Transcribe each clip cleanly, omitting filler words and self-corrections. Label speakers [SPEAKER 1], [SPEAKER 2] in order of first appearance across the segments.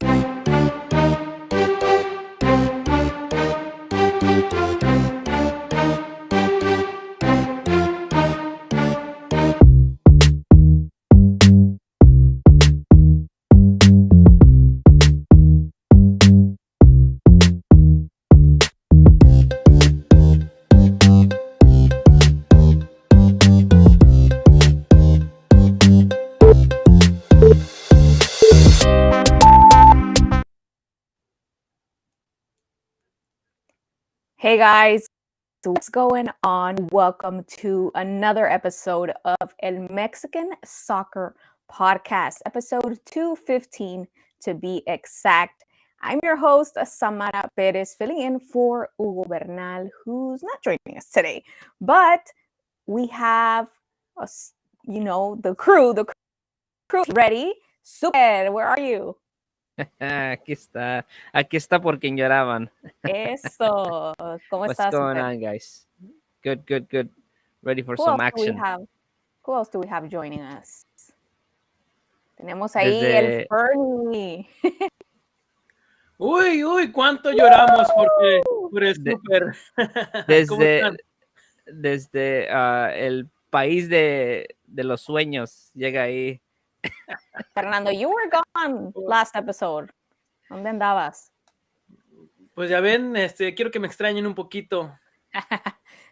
[SPEAKER 1] Hey guys, what's going on? Welcome to another episode of El Mexican Soccer Podcast, episode 215 to be exact. I'm your host, Samara Perez, filling in for Hugo Bernal, who's not joining us today. But we have, the crew. The crew ready. Super, where are you?
[SPEAKER 2] Aquí está por quien lloraban.
[SPEAKER 1] Eso. ¿Cómo
[SPEAKER 2] What's
[SPEAKER 1] estás,
[SPEAKER 2] going
[SPEAKER 1] Super?
[SPEAKER 2] on, guys? Good. Ready for
[SPEAKER 1] Who
[SPEAKER 2] some
[SPEAKER 1] else do we
[SPEAKER 2] action.
[SPEAKER 1] have? Who else do we have joining us? Tenemos ahí el
[SPEAKER 2] Desde,
[SPEAKER 1] Fernie.
[SPEAKER 3] Uy, cuánto lloramos por el
[SPEAKER 2] de-
[SPEAKER 3] súper. ¿Cómo están?
[SPEAKER 2] desde el país de los sueños llega ahí.
[SPEAKER 1] Fernando, you were gone last episode. ¿Dónde andabas?
[SPEAKER 3] Pues ya ven, quiero que me extrañen un poquito.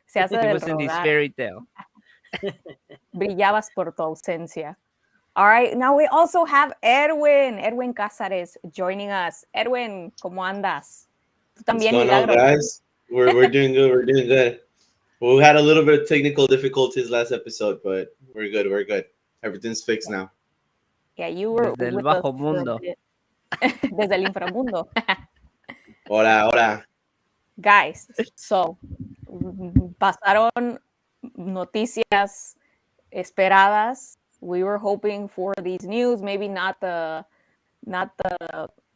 [SPEAKER 1] Se hace
[SPEAKER 2] He
[SPEAKER 1] del
[SPEAKER 2] was in this
[SPEAKER 1] rogar.
[SPEAKER 2] fairy tale.
[SPEAKER 1] Brillabas por tu ausencia. All right, now we also have Edwin Cázares joining us. Edwin, ¿cómo andas? Tú también,
[SPEAKER 4] What's going on,
[SPEAKER 1] Milagro.
[SPEAKER 4] guys? We're doing good. We're doing good. We had a little bit of technical difficulties last episode, but we're good. We're good. Everything's fixed now.
[SPEAKER 1] Yeah, you were
[SPEAKER 2] Desde el
[SPEAKER 1] with
[SPEAKER 2] bajo
[SPEAKER 1] us for a
[SPEAKER 2] mundo.
[SPEAKER 1] bit. Desde el inframundo.
[SPEAKER 4] Hola.
[SPEAKER 1] Guys, so pasaron noticias esperadas. We were hoping for these news, maybe not the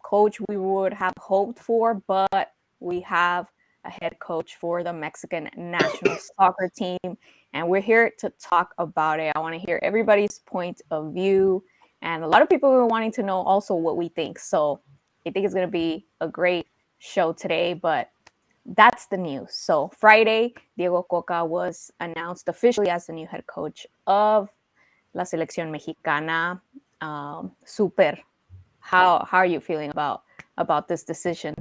[SPEAKER 1] coach we would have hoped for, but we have a head coach for the Mexican national soccer team, and we're here to talk about it. I want to hear everybody's point of view, and a lot of people were wanting to know also what we think. So I think it's going to be a great show today, but that's the news. So Friday, Diego Cocca was announced officially as the new head coach of la selección mexicana. Super. How are you feeling about this decision?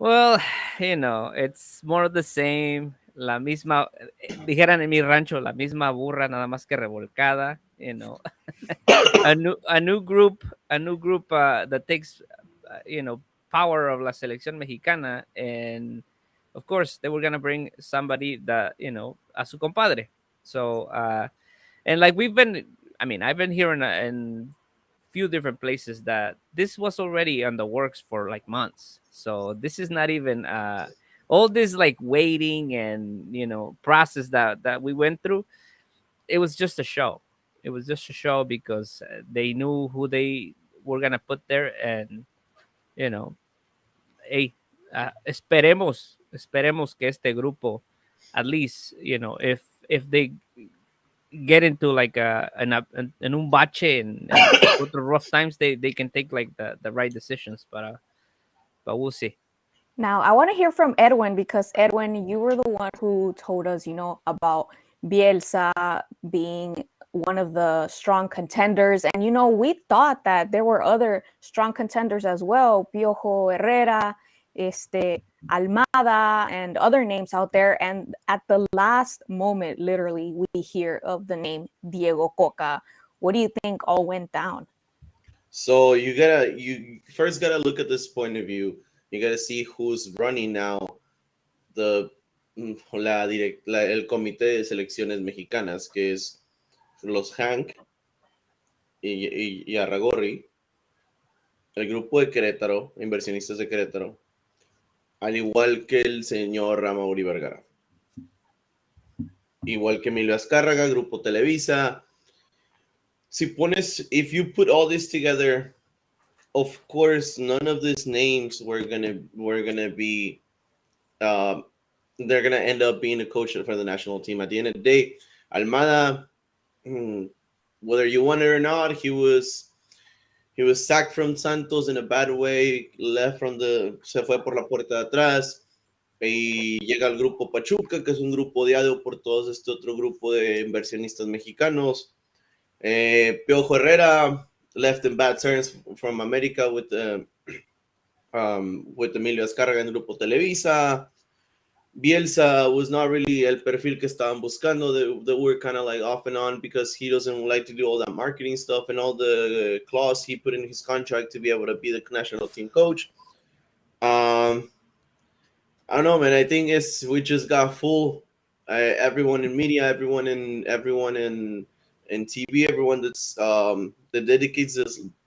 [SPEAKER 2] Well, it's more of the same. La misma, dijeran en mi rancho, la misma burra, nada más que revolcada. A new group that takes, power of la selección mexicana, and of course they were gonna bring somebody that a su compadre. So and like I've been hearing in few different places that this was already on the works for like months. So this is not even all this like waiting and process that we went through. It was just a show. It was just a show because they knew who they were gonna put there, and hey, esperemos que este grupo, at least if they get into like en un bache and go through rough times, they can take like the right decisions, but we'll see.
[SPEAKER 1] Now, I want to hear from Edwin, because Edwin, you were the one who told us, about Bielsa being one of the strong contenders. And, we thought that there were other strong contenders as well. Piojo Herrera, Almada, and other names out there. And at the last moment, literally, we hear of the name Diego Cocca. What do you think all went down?
[SPEAKER 4] So you first gotta look at this point of view. You gotta see who's running now el comité de selecciones mexicanas, que es los Hank y Arragorri, el grupo de Querétaro, inversionistas de Querétaro, al igual que el señor Ramauri Vergara, igual que Emilio Azcárraga, grupo Televisa. If you put all this together, of course, none of these names were gonna be. They're gonna end up being a coach for the national team. At the end of the day, Almada, whether you want it or not, he was He was sacked from Santos in a bad way, se fue por la puerta de atrás y llega al grupo Pachuca, que es un grupo odiado por todos este otro grupo de inversionistas mexicanos. Piojo Herrera left in bad terms from America with Emilio Azcárraga en el grupo Televisa. Bielsa was not really el perfil que estaban buscando. They were kind of like off and on because he doesn't like to do all that marketing stuff and all the clause he put in his contract to be able to be the national team coach. I don't know, man. I think we just got full. Everyone in media, everyone in TV, everyone that dedicates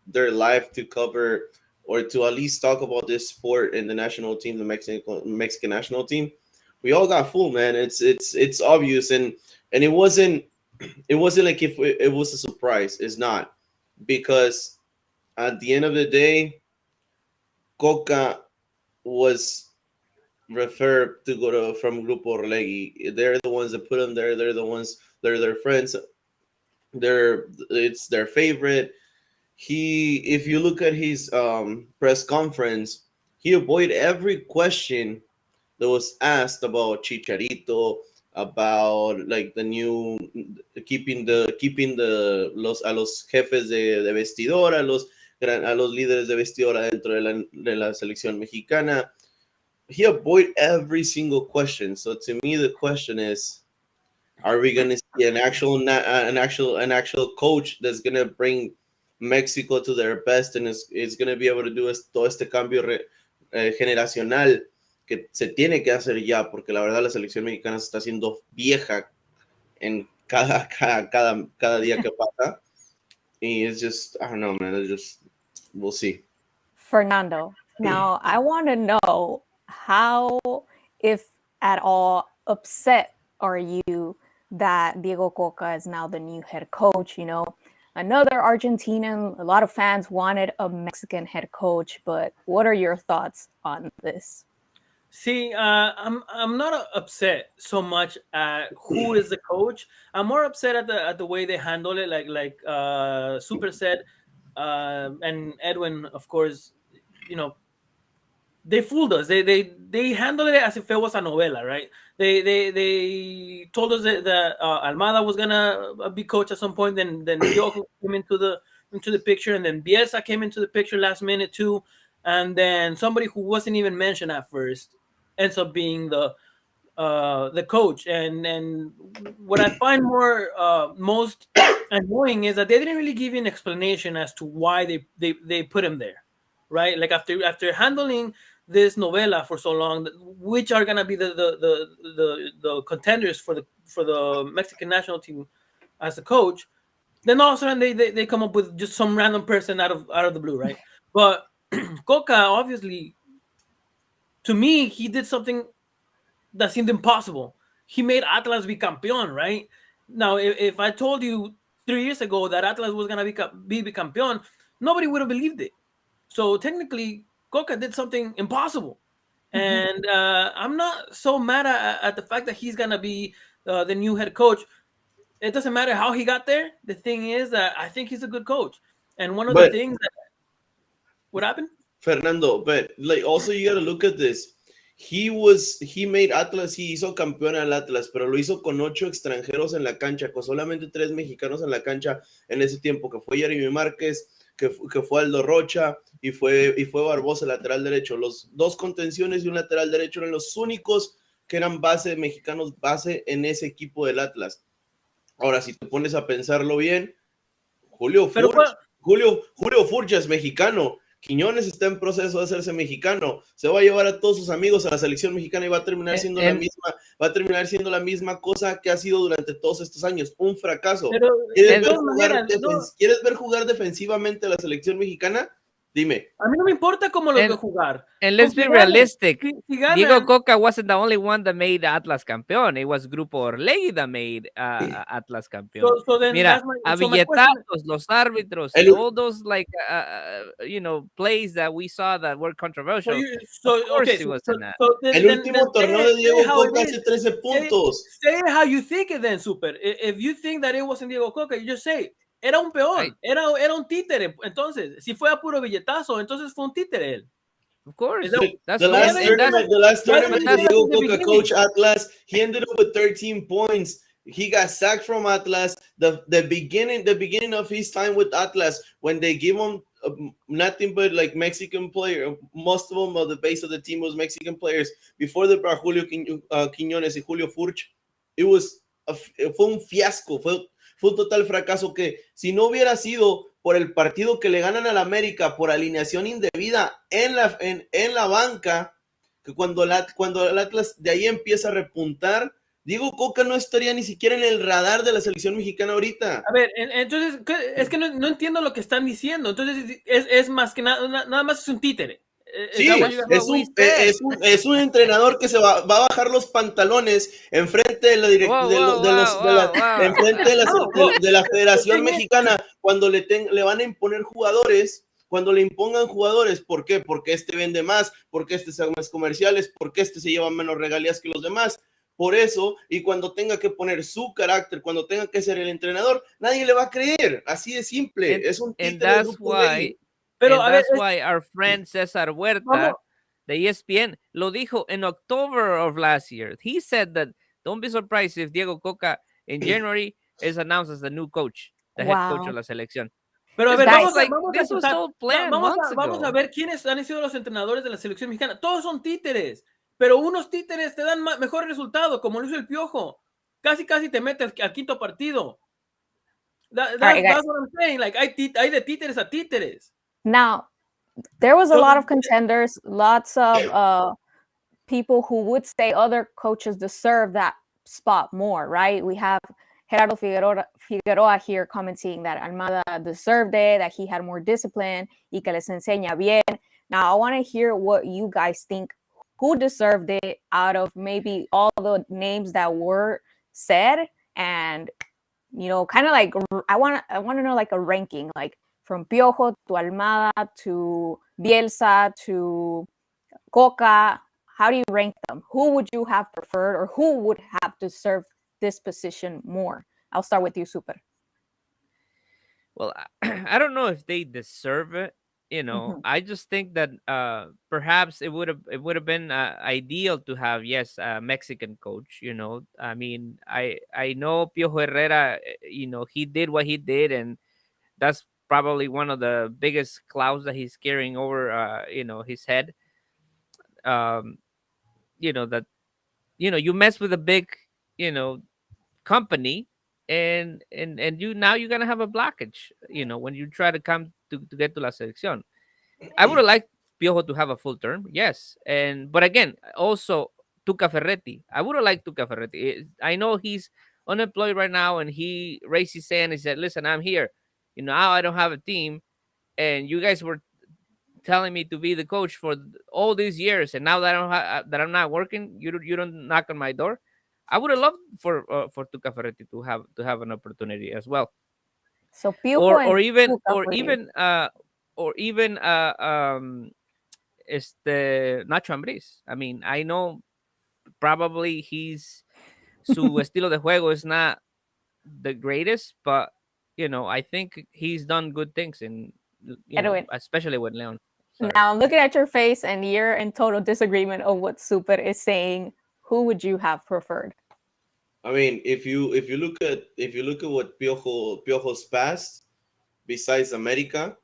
[SPEAKER 4] their life to cover or to at least talk about this sport in the national team, the Mexican national team. We all got full, man. It's obvious, and it wasn't like if it was a surprise. It's not, because at the end of the day, Cocca was referred to go from Grupo Orlegui. They're the ones that put him there. They're their friends. It's their favorite. If you look at his press conference, he avoided every question that was asked about Chicharito, about like the new keeping the los jefes de vestidora, a los líderes de vestidora dentro de la selección mexicana. He avoided every single question. So to me, the question is, are we going to see an actual coach that's going to bring Mexico to their best and is going to be able to do todo este cambio generacional que se tiene que hacer ya, porque la verdad la selección mexicana se está haciendo vieja en cada día que pasa. Y it's just, I don't know, man. It's just, we'll see.
[SPEAKER 1] Fernando, now I want to know how, if at all, upset are you that Diego Cocca is now the new head coach? You know, another Argentinian, a lot of fans wanted a Mexican head coach, but what are your thoughts on this?
[SPEAKER 3] See, I'm not upset so much at who is the coach. I'm more upset at the way they handle it. Like Super said, and Edwin, of course, you know, they fooled us. They handled it as if it was a novela, right? They told us that Almada was gonna be coach at some point. Then Piojo came into the picture, and then Bielsa came into the picture last minute too. And then somebody who wasn't even mentioned at first ends up being the coach. And what I find most annoying is that they didn't really give you an explanation as to why they put him there, right? Like after handling this novela for so long, which are gonna be the contenders for the Mexican national team as a coach, then all of a sudden they come up with just some random person out of the blue, right? But Cocca, obviously, to me, he did something that seemed impossible. He made Atlas be campeón, right? Now, if I told you 3 years ago that Atlas was gonna be campeón, nobody would have believed it. So technically, Cocca did something impossible, and I'm not so mad at the fact that he's gonna be the new head coach. It doesn't matter how he got there. The thing is that I think he's a good coach, and one of the things that what happened,
[SPEAKER 4] Fernando, but like also you got to look at this. He made Atlas, he hizo campeón al Atlas, pero lo hizo con 8 extranjeros en la cancha, con solamente 3 mexicanos en la cancha en ese tiempo, que fue Jeremy Márquez, que fue Aldo Rocha y fue Barbosa, lateral derecho. Los 2 contenciones y un lateral derecho eran los únicos que eran mexicanos base en ese equipo del Atlas. Ahora, si te pones a pensarlo bien, Julio Furch es mexicano. Quiñones está en proceso de hacerse mexicano, se va a llevar a todos sus amigos a la selección mexicana y va a terminar siendo la misma cosa que ha sido durante todos estos años, un fracaso. ¿Quieres ver jugar defensivamente a la selección mexicana? Dime.
[SPEAKER 3] A mí no me importa cómo los veo jugar.
[SPEAKER 2] And let's be realistic. Diego Cocca wasn't the only one that made Atlas campeón. It was Grupo Orlegui that made Atlas campeón.
[SPEAKER 3] So then
[SPEAKER 2] Mira, a billetazos, los árbitros, all those like plays that we saw that were controversial.
[SPEAKER 4] El último torneo de Diego Cocca hace 13 puntos.
[SPEAKER 3] Say how you think it then, Super. If you think that it wasn't Diego Cocca, you just say it. Era un peón, era un títere. Entonces, si fue a puro billetazo, entonces fue un títere él.
[SPEAKER 2] Of course,
[SPEAKER 3] That,
[SPEAKER 2] that's right.
[SPEAKER 4] The last
[SPEAKER 3] why
[SPEAKER 4] tournament,
[SPEAKER 3] didn't
[SPEAKER 4] the
[SPEAKER 3] you do that
[SPEAKER 4] Diego
[SPEAKER 3] from the
[SPEAKER 4] Cocca
[SPEAKER 3] beginning?
[SPEAKER 4] coach Atlas, he ended up with 13 points. He got sacked from Atlas. The beginning of his time with Atlas, when they give him nothing but like Mexican player, most of them, the base of the team was Mexican players. Before the Julio Quiñones y Julio Furch, it was fue un fiasco, fue un total fracaso que si no hubiera sido por el partido que le ganan al América por alineación indebida en la banca, que cuando el Atlas de ahí empieza a repuntar, Diego Cocca no estaría ni siquiera en el radar de la selección mexicana ahorita.
[SPEAKER 3] A ver, entonces, es que no entiendo lo que están diciendo. Entonces, es más que nada más es un títere.
[SPEAKER 4] Sí, es un entrenador que se va a bajar los pantalones enfrente de la Federación Mexicana cuando le van a imponer jugadores, cuando le impongan jugadores. ¿Por qué? Porque este vende más, porque este hace más comerciales, porque este se lleva menos regalías que los demás. Por eso, y cuando tenga que poner su carácter, cuando tenga que ser el entrenador, nadie le va a creer. Así de simple. Es un títere del grupo Rey.
[SPEAKER 3] Pero
[SPEAKER 2] and that's why our friend Cesar Huerta, the ESPN, lo dijo in October of last year. He said that don't be surprised if Diego Cocca in January is announced as the new coach, the head coach of la selección.
[SPEAKER 3] Pero a ver,
[SPEAKER 2] vamos
[SPEAKER 3] a ver quiénes han sido los entrenadores de la selección mexicana. Todos son títeres, pero unos títeres te dan mejor resultado, como lo hizo el Piojo. Casi te mete al quinto partido. That's what I'm saying. Like, hay de títeres a títeres.
[SPEAKER 1] Now, there was a lot of contenders, lots of people who would say other coaches deserve that spot more, right? We have Gerardo Figueroa here commenting that Almada deserved it, that he had more discipline, y que les enseña bien. Now, I want to hear what you guys think. Who deserved it out of maybe all the names that were said? And, you know, kind of like, I want to know like a ranking, like from Piojo to Almada to Bielsa to Cocca. How do you rank them? Who would you have preferred, or who would have deserved this position more? I'll start with you, Super.
[SPEAKER 2] Well, I don't know if they deserve it. You know, I just think that perhaps it would have been ideal to have a Mexican coach. You know, I mean, I know Piojo Herrera. You know, he did what he did, and that's probably one of the biggest clouds that he's carrying over his head. That you mess with a big company, and you're gonna have a blockage when you try to come to get to la selección. I would have liked Piojo to have a full term, yes, but again, also Tuca Ferretti. I would have liked Tuca Ferretti. I know he's unemployed right now, and he raised his hand and said, "Listen, I'm here. Now I don't have a team, and you guys were telling me to be the coach for all these years, and now that I'm not working, you don't knock on my door." I would have loved for Tuca Ferretti to have an opportunity as well.
[SPEAKER 1] So Piojo
[SPEAKER 2] or even Nacho Ambriz. I mean, I know probably su estilo de juego is not the greatest, but I think he's done good things especially with Leon.
[SPEAKER 1] Sorry. Now I'm looking at your face, and you're in total disagreement of what Super is saying. Who would you have preferred?
[SPEAKER 4] I mean, if you look at what Piojo's past, besides America,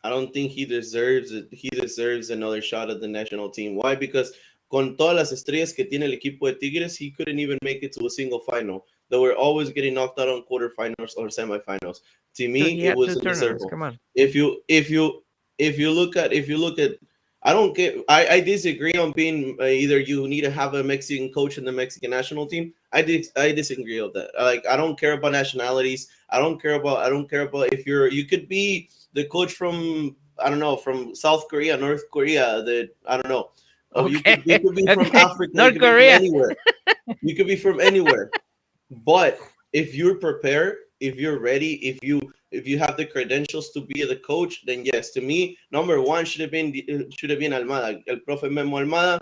[SPEAKER 4] I don't think he deserves it. He deserves another shot at the national team. Why? Because con todas las estrellas que tiene el equipo de Tigres, he couldn't even make it to a single final. They were always getting knocked out on quarterfinals or semifinals. To me, it was deservable.
[SPEAKER 2] Come on.
[SPEAKER 4] If you look at, I don't get. I disagree on being either you need to have a Mexican coach in the Mexican national team. I disagree with that. Like, I don't care about nationalities. I don't care about if you could be the coach from, I don't know, from South Korea, North Korea. I don't know.
[SPEAKER 2] Okay.
[SPEAKER 4] You could be from Africa.
[SPEAKER 2] North Korea.
[SPEAKER 4] Anywhere. You could be from anywhere. But if you're prepared, if you're ready, if you have the credentials to be the coach, then yes, to me, number one should have been Almada. El profe Memo Almada.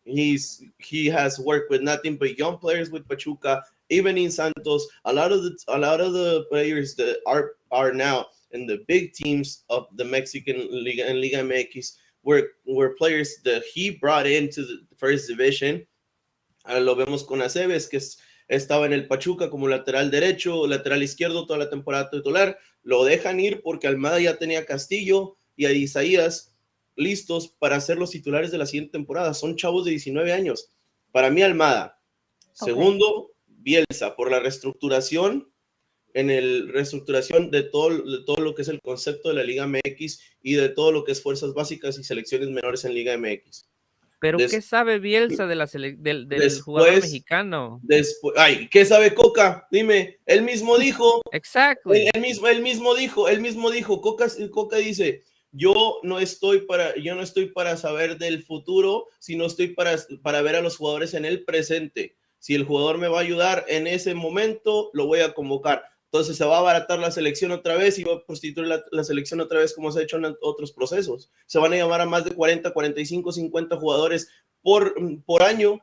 [SPEAKER 4] He has worked with nothing but young players with Pachuca, even in Santos, a lot of the players that are now in the big teams of the Mexican Liga and Liga MX were players that he brought into the first division. Lo vemos con Aceves, que estaba en el Pachuca como lateral derecho, lateral izquierdo toda la temporada titular. Lo dejan ir porque Almada ya tenía a Castillo y a Isaías listos para ser los titulares de la siguiente temporada. Son chavos de 19 años. Para mí, Almada. Segundo, Bielsa, por la reestructuración de todo lo que es el concepto de la Liga MX y de todo lo que es fuerzas básicas y selecciones menores en Liga MX.
[SPEAKER 2] Pero ¿qué sabe Bielsa de del jugador mexicano?
[SPEAKER 4] Ay, ¿qué sabe Cocca? Dime, él mismo dijo.
[SPEAKER 2] Exactly.
[SPEAKER 4] Él mismo dijo, Cocca dice, yo no estoy para saber del futuro, sino estoy para ver a los jugadores en el presente. Si el jugador me va a ayudar en ese momento, lo voy a convocar. Entonces se va a abaratar la selección otra vez y va a prostituir la selección otra vez como se ha hecho en otros procesos. Se van a llamar a más de 40, 45, 50 jugadores por año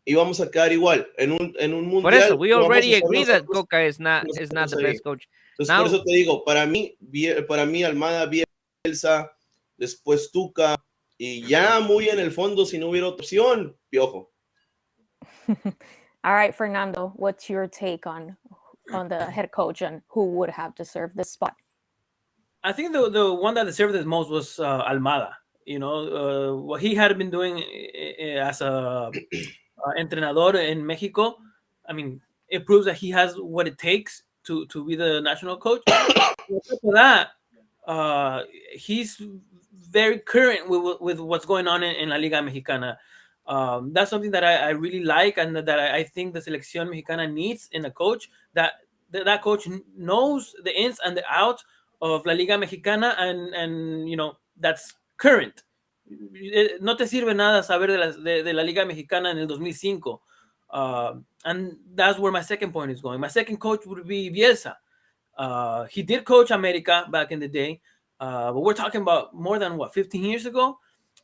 [SPEAKER 4] y vamos a quedar igual en un mundial.
[SPEAKER 2] Por eso, we already agree that Cocca is not the best coach.
[SPEAKER 4] Entonces, por eso te digo, para mí Almada, Bielsa, después Tuca y ya muy en el fondo, si no hubiera otra opción, Piojo.
[SPEAKER 1] All right, Fernando, what's your take on the head coach and who would have deserved this spot?
[SPEAKER 3] I think the one that deserved it most was Almada. You know, what he had been doing as a entrenador in Mexico, I mean, it proves that he has what it takes to be the national coach. For that, he's very current with what's going on in La Liga Mexicana. That's something that I really like, and that I think the Selección Mexicana needs in a coach, that coach knows the ins and the outs of La Liga Mexicana, and you know, that's current. No te sirve nada saber de la Liga Mexicana en el 2005. And that's where my second point is going. My second coach would be Bielsa. He did coach America back in the day, but we're talking about more than 15 years ago.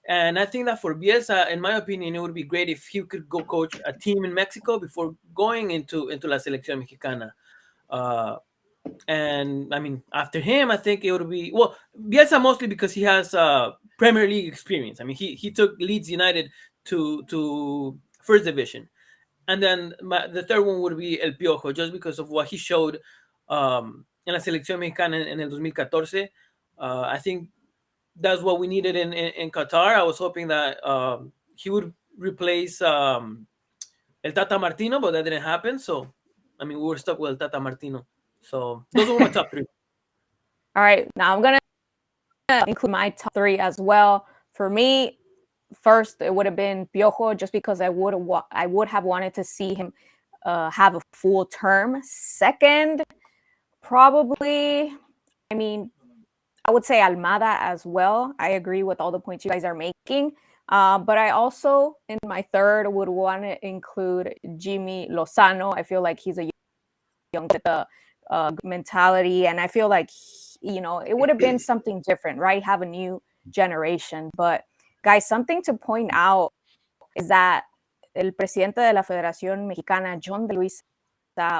[SPEAKER 3] And I think that for Bielsa, in my opinion, it would be great if he could go coach a team in Mexico before going into La Selección Mexicana. And I mean, after him, I think it would be, well, Bielsa mostly because he has Premier League experience. I mean, he took Leeds United to first division. And then the third one would be El Piojo, just because of what he showed en la Selección Mexicana en el 2014. I think that's what we needed in Qatar. I was hoping that he would replace El Tata Martino, but that didn't happen. So, I mean, we were stuck with El Tata Martino. So those were my top three.
[SPEAKER 1] All right, now I'm going to include my top three as well. For me, first, it would have been Piojo, just because I would have wanted to see him have a full term. Second, probably, I mean, I would say Almada as well. I agree with all the points you guys are making. But I also, in my third, would want to include Jimmy Lozano. I feel like he's a young with the mentality, and I feel like, you know, it would have been something different, right? Have a new generation. But guys, something to point out is that el presidente de la Federación Mexicana, John de Luisa,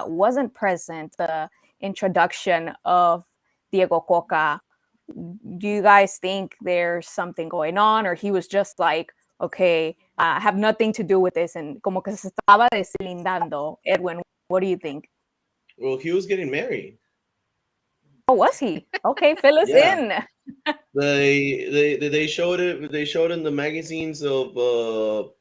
[SPEAKER 1] wasn't present at the introduction of Diego Cocca. Do you guys think there's something going on, or he was just like, okay, I have nothing to do with this, and como que se estaba deslindando? Edwin, what do you think?
[SPEAKER 4] Well, he was getting married.
[SPEAKER 1] Oh, was he? Okay, fill us in.
[SPEAKER 4] They showed it. They showed in the magazines of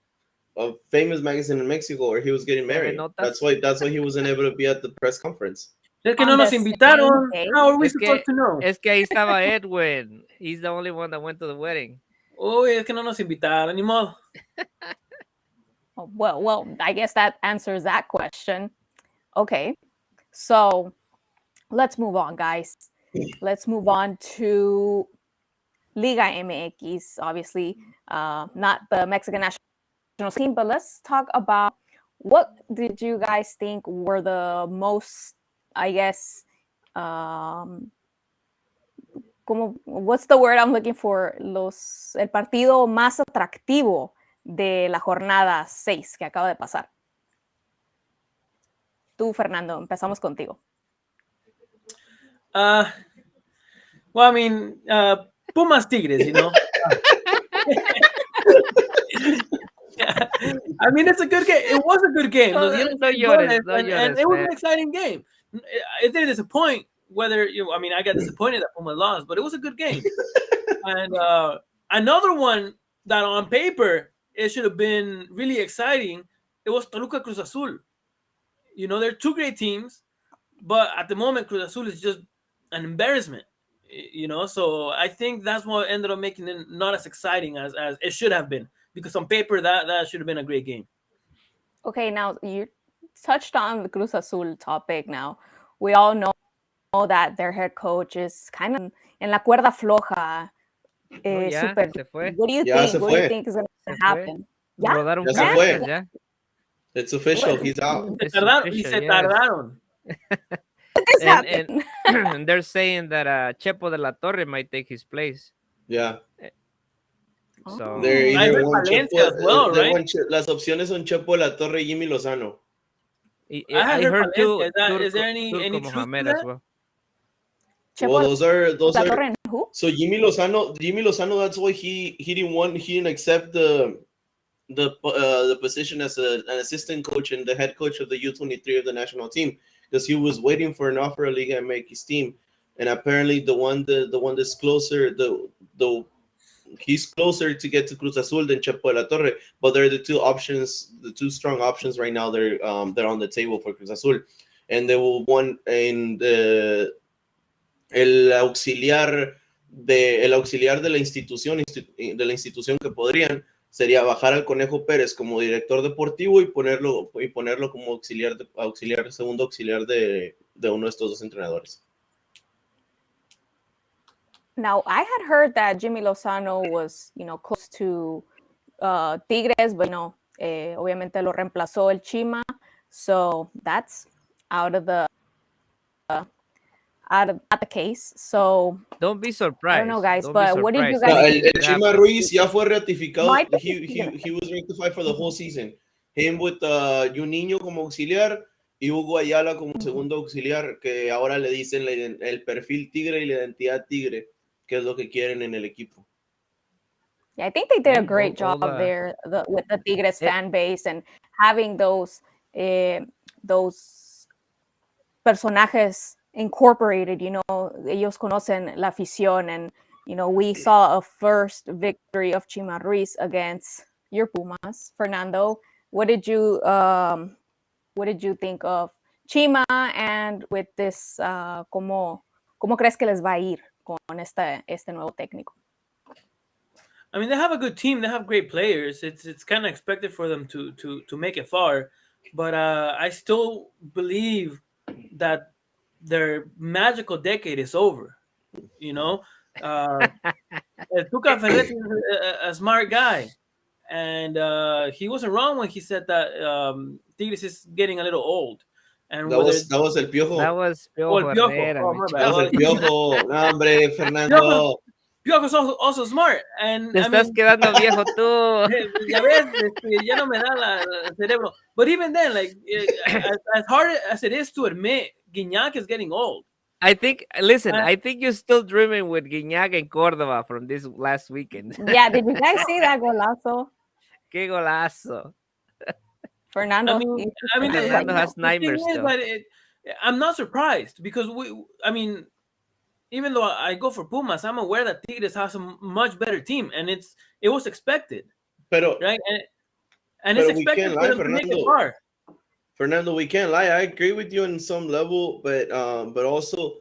[SPEAKER 4] famous magazine in Mexico where he was getting married. That's why he wasn't able to be at the press conference.
[SPEAKER 3] Es que no nos invitaron. How are we supposed to know?
[SPEAKER 2] Es que ahí estaba Edwin. He's the only one that went to the wedding.
[SPEAKER 3] Oh, es que no nos invitaron, ni modo.
[SPEAKER 1] Well, I guess that answers that question. Okay, so let's move on, guys. Let's move on to Liga MX, obviously, not the Mexican national team, but let's talk about what did you guys think were the most, I guess, what's the word I'm looking for? El partido más atractivo de la jornada 6 que acaba de pasar. Tú, Fernando, empezamos contigo.
[SPEAKER 3] Well, I mean, Pumas Tigres, you know. I mean, it's a good game. It was a good game.
[SPEAKER 2] No llores,
[SPEAKER 3] and it was an exciting game. It didn't disappoint. Whether I mean, I got disappointed that Pumas lost, but it was a good game. And another one that on paper it should have been really exciting. It was Toluca Cruz Azul. You know, they're two great teams, but at the moment, Cruz Azul is just an embarrassment. You know, so I think that's what ended up making it not as exciting as it should have been. Because on paper, that should have been a great game.
[SPEAKER 1] Okay, now you touched on the Cruz Azul topic. Now we all know that their head coach is kind of en la cuerda floja. Super.
[SPEAKER 2] Se fue.
[SPEAKER 1] What do you think? What do you think is going to happen?
[SPEAKER 2] Rodaron
[SPEAKER 4] se fue.
[SPEAKER 2] ya.
[SPEAKER 4] It's official. He's out.
[SPEAKER 3] Se tardaron.
[SPEAKER 2] And they're saying that Chepo de la Torre might take his place.
[SPEAKER 4] Yeah.
[SPEAKER 2] So
[SPEAKER 4] they're either one
[SPEAKER 3] Valencia
[SPEAKER 4] Chepo,
[SPEAKER 3] as well, right?
[SPEAKER 4] Las opciones son Chepo de la Torre y Jimmy Lozano.
[SPEAKER 2] I heard too.
[SPEAKER 3] Is there any truth to that?
[SPEAKER 2] As well.
[SPEAKER 1] Chepo,
[SPEAKER 4] those are
[SPEAKER 1] who?
[SPEAKER 4] So Jimmy Lozano, that's why he didn't accept the position as an assistant coach and the head coach of the U23 of the national team, because he was waiting for an offer of Liga MX team, and apparently the one that's closer, he's closer to get to Cruz Azul than Chepo de la Torre, but they're the two strong options right now. They're on the table for Cruz Azul, and they will one in el auxiliar de la institución que podrían sería bajar al Conejo Pérez como director deportivo y ponerlo como segundo auxiliar de uno de estos dos entrenadores.
[SPEAKER 1] Now, I had heard that Jimmy Lozano was, close to Tigres, but obviamente lo reemplazó el Chima, so that's out of the case. So
[SPEAKER 2] don't be surprised.
[SPEAKER 1] I don't know, guys, but what did you guys?
[SPEAKER 4] No, el Chima Ruiz ya fue ratificado. He was rectified for the whole season. Him with Juninho como auxiliar y Hugo Ayala como segundo auxiliar, que ahora le dicen el perfil tigre y la identidad tigre, que es lo que quieren en el equipo.
[SPEAKER 1] Yeah, I think they did a great job there with the Tigres fan base and having those personajes incorporated. Ellos conocen la afición, and we saw a first victory of Chima Ruiz against your Pumas. Fernando, what did you think of Chima, and with this, cómo crees que les va a ir con este nuevo técnico?
[SPEAKER 3] I mean, they have a good team. They have great players. It's kind of expected for them to make it far, but I still believe that their magical decade is over. Tuca Ferretti is a smart guy, and he wasn't wrong when he said that Tigres is getting a little old. And
[SPEAKER 4] that was el Piojo.
[SPEAKER 2] That was Piojo Herrera.
[SPEAKER 4] That was el Piojo. No, hombre, Fernando.
[SPEAKER 3] Piojo's also smart. And
[SPEAKER 2] Te estás quedando viejo tú.
[SPEAKER 3] Ya ves, ya no me da el cerebro. But even then, like, as hard as it is to admit, Guiñac is getting old.
[SPEAKER 2] I think you're still dreaming with Guiñac and Córdoba from this last weekend.
[SPEAKER 1] Yeah, did you guys see that golazo?
[SPEAKER 2] Qué golazo.
[SPEAKER 1] Fernando.
[SPEAKER 3] I mean,
[SPEAKER 2] Fernando has nightmares still.
[SPEAKER 3] But I'm not surprised because even though I go for Pumas, I'm aware that Tigres has a much better team, and it was expected. Right? And it's expected for them to make it far.
[SPEAKER 4] Fernando, we can't lie. I agree with you on some level, but also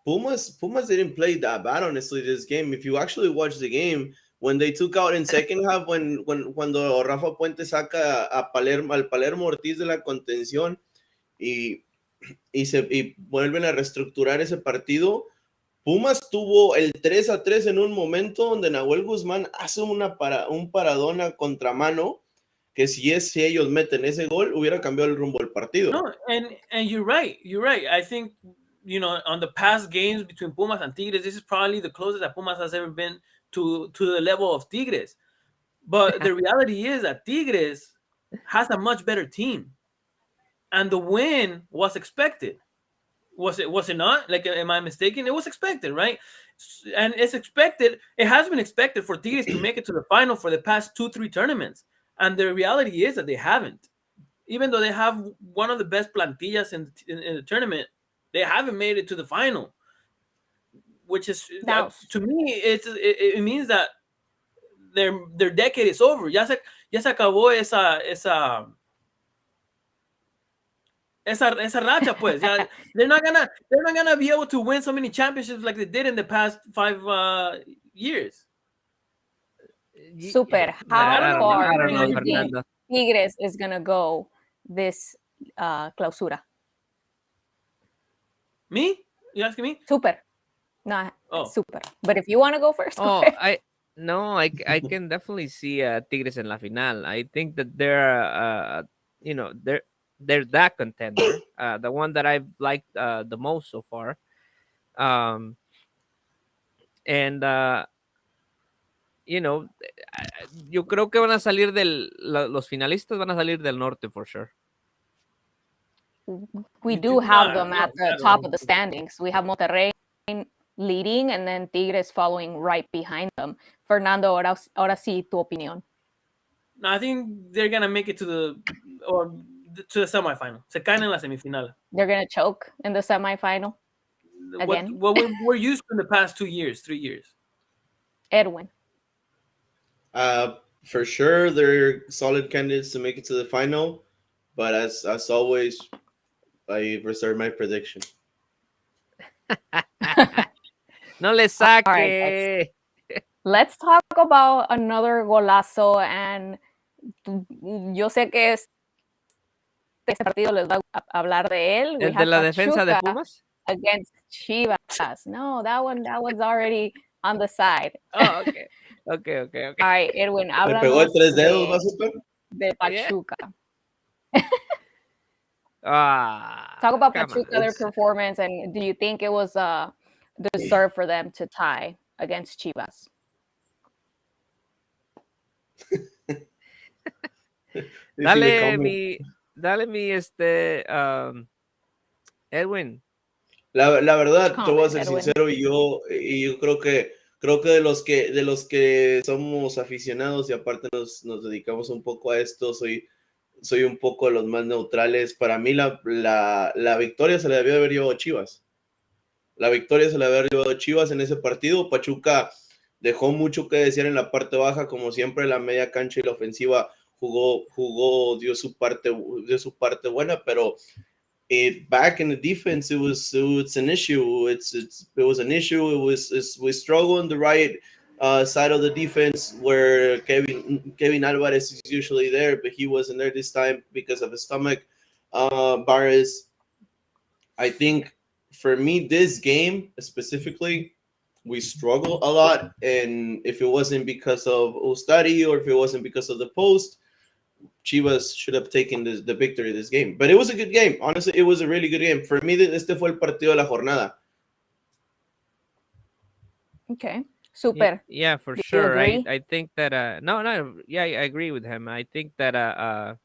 [SPEAKER 4] Pumas didn't play that bad, honestly, this game. If you actually watch the game, when they took out in second half, cuando Rafa Puente saca al Palermo Ortiz de la contención y vuelven a reestructurar ese partido, Pumas tuvo el 3-3 en un momento donde Nahuel Guzmán hace un paradón a contramano que si ellos meten ese gol hubiera cambiado el rumbo del partido.
[SPEAKER 3] No, and you're right. I think on the past games between Pumas and Tigres, this is probably the closest that Pumas has ever been to the level of Tigres. But the reality is that Tigres has a much better team. and the win was expected. Was it not? Like, am I mistaken? It was expected, right? And it's expected. It has been expected for Tigres to make it to the final for the past 2-3 tournaments, and the reality is that they haven't. Even though they have one of the best plantillas in the tournament, they haven't made it to the final, which is
[SPEAKER 1] Now,
[SPEAKER 3] to me it means that their decade is over. Ya se acabó esa racha, pues. Ya, they're not gonna be able to win so many championships like they did in the past 5 years.
[SPEAKER 1] Super,
[SPEAKER 3] I
[SPEAKER 1] how
[SPEAKER 3] don't know. I'm
[SPEAKER 1] far
[SPEAKER 2] I
[SPEAKER 3] not
[SPEAKER 2] don't
[SPEAKER 1] do
[SPEAKER 3] sure
[SPEAKER 2] know,
[SPEAKER 3] how
[SPEAKER 1] you
[SPEAKER 3] you feel.
[SPEAKER 1] think
[SPEAKER 2] Fernando.
[SPEAKER 1] Tigres is gonna go this clausura?
[SPEAKER 3] Me? You asking me?
[SPEAKER 1] Super. No,
[SPEAKER 3] Oh,
[SPEAKER 1] super. But if you want to go first, go
[SPEAKER 2] Oh,
[SPEAKER 1] ahead.
[SPEAKER 2] I can definitely see Tigres en la final. I think that they're you know they're that contender, the one that I've liked the most so far. Um, and you know, yo creo que van a salir los finalistas van a salir del norte for sure.
[SPEAKER 1] We
[SPEAKER 3] you
[SPEAKER 1] do
[SPEAKER 3] do?
[SPEAKER 1] have them
[SPEAKER 3] No,
[SPEAKER 1] at the
[SPEAKER 3] I don't
[SPEAKER 1] top
[SPEAKER 3] know.
[SPEAKER 1] of the standings. We have Monterrey leading and then Tigres following right behind them. Fernando, ahora sí, tu opinión.
[SPEAKER 3] No, I think they're gonna make it to the semifinal. Se caen en la semifinal.
[SPEAKER 1] They're going to choke in the semifinal
[SPEAKER 3] What
[SPEAKER 1] again.
[SPEAKER 3] what we're used to in the past 2 years, 3 years.
[SPEAKER 1] Edwin.
[SPEAKER 4] For sure, they're solid candidates to make it to the final, but as always, I reserve my prediction.
[SPEAKER 2] No le
[SPEAKER 1] All right, guys.
[SPEAKER 2] saque.
[SPEAKER 1] Let's talk about another golazo. And yo sé que este partido les va a hablar de él. We
[SPEAKER 2] El de
[SPEAKER 1] have
[SPEAKER 2] la defensa de
[SPEAKER 1] Pachuca
[SPEAKER 2] Pumas.
[SPEAKER 1] against Chivas. No, that one's already on the side.
[SPEAKER 2] Oh, okay. Okay.
[SPEAKER 1] All right, Edwin,
[SPEAKER 4] Le pegó de
[SPEAKER 1] háblanos
[SPEAKER 4] 3 dedos, ¿va, Super?
[SPEAKER 1] de
[SPEAKER 2] Yeah.
[SPEAKER 1] Pachuca. Talk about
[SPEAKER 2] Come on.
[SPEAKER 1] Pachuca, their performance, and do you think it was deserved for them to tie against Chivas?
[SPEAKER 2] Dale mi Edwin.
[SPEAKER 4] La verdad, te voy a
[SPEAKER 1] Comment,
[SPEAKER 4] ser
[SPEAKER 1] Edwin.
[SPEAKER 4] sincero, y yo creo que de los que somos aficionados y aparte nos dedicamos un poco a esto, soy un poco de los más neutrales. Para mí la victoria se le debió haber llevado a Chivas. La victoria se le debió haber llevado a Chivas en ese partido. Pachuca dejó mucho que decir en la parte baja, como siempre la media cancha y la ofensiva dio su parte buena, pero back in the defense, it was an issue. It was an issue. We struggle on the right side of the defense where Kevin Alvarez is usually there, but he wasn't there this time because of his stomach virus. I think for me, this game specifically, we struggle a lot, and if it wasn't because of Ustari or if it wasn't because of the post, Chivas should have taken the victory this game. But it was a good game. Honestly, it was a really good game. For me, este fue el partido de la jornada.
[SPEAKER 1] Okay, super.
[SPEAKER 2] Yeah, for
[SPEAKER 1] Do you
[SPEAKER 2] sure.
[SPEAKER 1] agree?
[SPEAKER 2] I think that no, yeah, I agree with him. I think that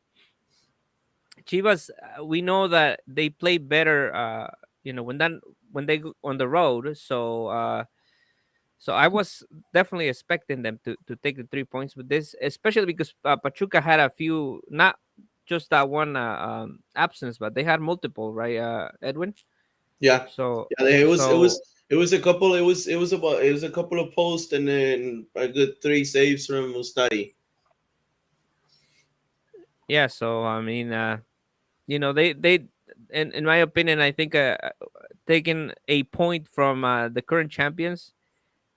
[SPEAKER 2] Chivas, we know that they play better when they go on the road. So I was definitely expecting them to take the 3 points with this, especially because Pachuca had a few, not just that one absence, but they had multiple, right, Edwin?
[SPEAKER 4] Yeah.
[SPEAKER 2] So
[SPEAKER 4] Yeah, it was a couple. It was a couple of posts and then a good 3 saves from Ustari.
[SPEAKER 2] yeah, so I mean, they in my opinion, I think taking a point from the current champions,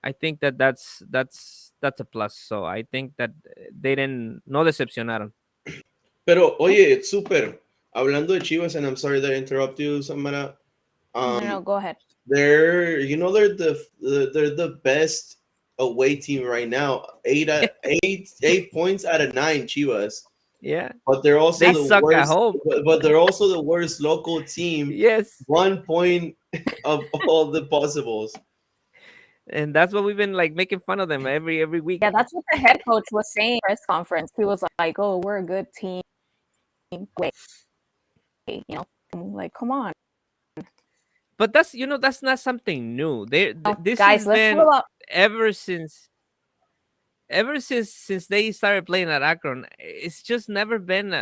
[SPEAKER 2] I think that's a plus. So I think that they didn't no decepcionaron.
[SPEAKER 4] Pero oye, it's super. Hablando de Chivas, and I'm sorry that I interrupt you, Samara.
[SPEAKER 1] No, go ahead.
[SPEAKER 4] They're the best away team right now. 8 points out of 9, Chivas.
[SPEAKER 2] Yeah,
[SPEAKER 4] But they're also
[SPEAKER 2] they
[SPEAKER 4] the
[SPEAKER 2] suck at
[SPEAKER 4] worst.
[SPEAKER 2] home.
[SPEAKER 4] But they're also the worst local team.
[SPEAKER 2] Yes,
[SPEAKER 4] 1 point of all the possibles.
[SPEAKER 2] and that's what we've been like making fun of them every week.
[SPEAKER 1] Yeah, that's what the head coach was saying in press conference. He was like, "Oh, we're a good team." Wait. Like, come on.
[SPEAKER 2] But that's not something new. This
[SPEAKER 1] Guys,
[SPEAKER 2] has
[SPEAKER 1] let's talk
[SPEAKER 2] been
[SPEAKER 1] about
[SPEAKER 2] ever since they started playing at Akron. It's just never been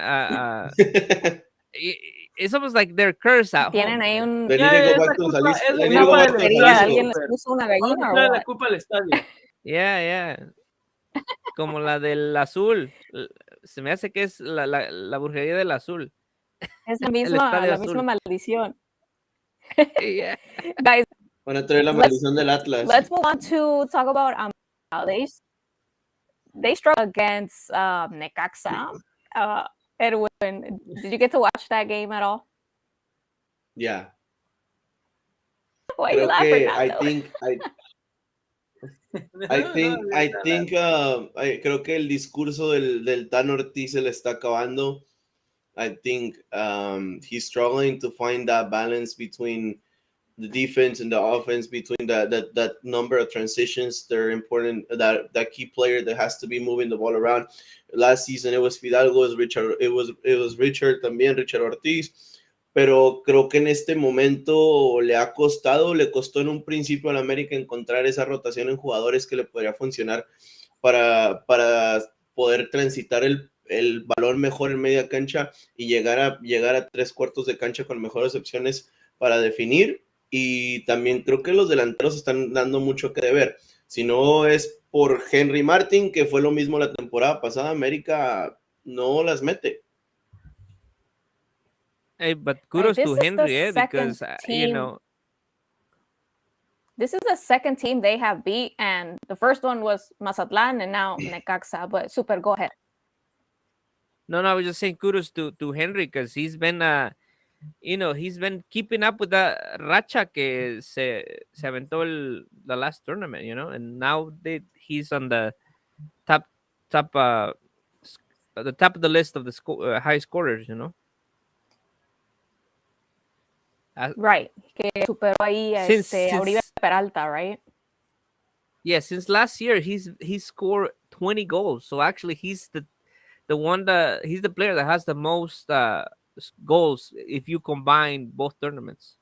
[SPEAKER 2] it's almost like they're cursed at
[SPEAKER 1] tienen
[SPEAKER 2] home.
[SPEAKER 1] ahí
[SPEAKER 4] They
[SPEAKER 3] Yeah,
[SPEAKER 4] need to go
[SPEAKER 3] es la
[SPEAKER 4] back to
[SPEAKER 3] culpa,
[SPEAKER 4] Jalisco.
[SPEAKER 3] es la
[SPEAKER 4] They need to
[SPEAKER 1] una
[SPEAKER 4] go
[SPEAKER 3] culpa
[SPEAKER 4] back
[SPEAKER 3] del
[SPEAKER 4] to
[SPEAKER 1] porquería.
[SPEAKER 3] estadio,
[SPEAKER 1] ¿Alguien
[SPEAKER 4] Jalisco.
[SPEAKER 1] les
[SPEAKER 3] Fer.
[SPEAKER 1] puso una
[SPEAKER 3] Vamos a
[SPEAKER 1] gallina o
[SPEAKER 3] echarle la
[SPEAKER 1] what?
[SPEAKER 3] culpa al estadio.
[SPEAKER 2] Yeah, como la del azul. Se me hace que es la brujería del azul.
[SPEAKER 1] Es
[SPEAKER 2] El estadio
[SPEAKER 1] la misma
[SPEAKER 2] azul.
[SPEAKER 1] maldición.
[SPEAKER 2] Yeah.
[SPEAKER 1] Guys,
[SPEAKER 4] Van a traer la
[SPEAKER 1] let's
[SPEAKER 4] maldición del Atlas.
[SPEAKER 1] let's move on to talk about how they struggled against Necaxa. Edwin, did you get to watch that game at all?
[SPEAKER 4] Yeah.
[SPEAKER 1] Why are you
[SPEAKER 4] Creo
[SPEAKER 1] laughing,
[SPEAKER 4] que
[SPEAKER 1] Nando?
[SPEAKER 4] creo que el discurso del Tan Ortiz se le está acabando. I think he's struggling to find that balance between the defense and the offense, between that number of transitions that are important, that key player that has to be moving the ball around. Last season it was Fidalgo, it was Richard también, Richard Ortiz. Pero creo que en este momento le costó en un principio al América encontrar esa rotación en jugadores que le podría funcionar para poder transitar el balón mejor en media cancha y llegar a 3/4 de cancha con mejores opciones para definir. Y también creo que los delanteros están dando mucho que deber. Si no es por Henry Martin, que fue lo mismo la temporada pasada, América no las mete.
[SPEAKER 2] Hey, but kudos to Henry, because
[SPEAKER 1] this is the second team they have beat, and the first one was Mazatlan, and now Necaxa. But Super, go ahead.
[SPEAKER 2] No, I was just saying kudos to Henry, because he's been he's been keeping up with the racha que se aventó the last tournament, and now he's on the top the top of the list of the high scorers,
[SPEAKER 1] Right. Que superó ahí a Oribe Peralta, right?
[SPEAKER 2] Yeah, since last year he's scored 20 goals. So actually he's the he's the player that has the most goals if you combine both tournaments.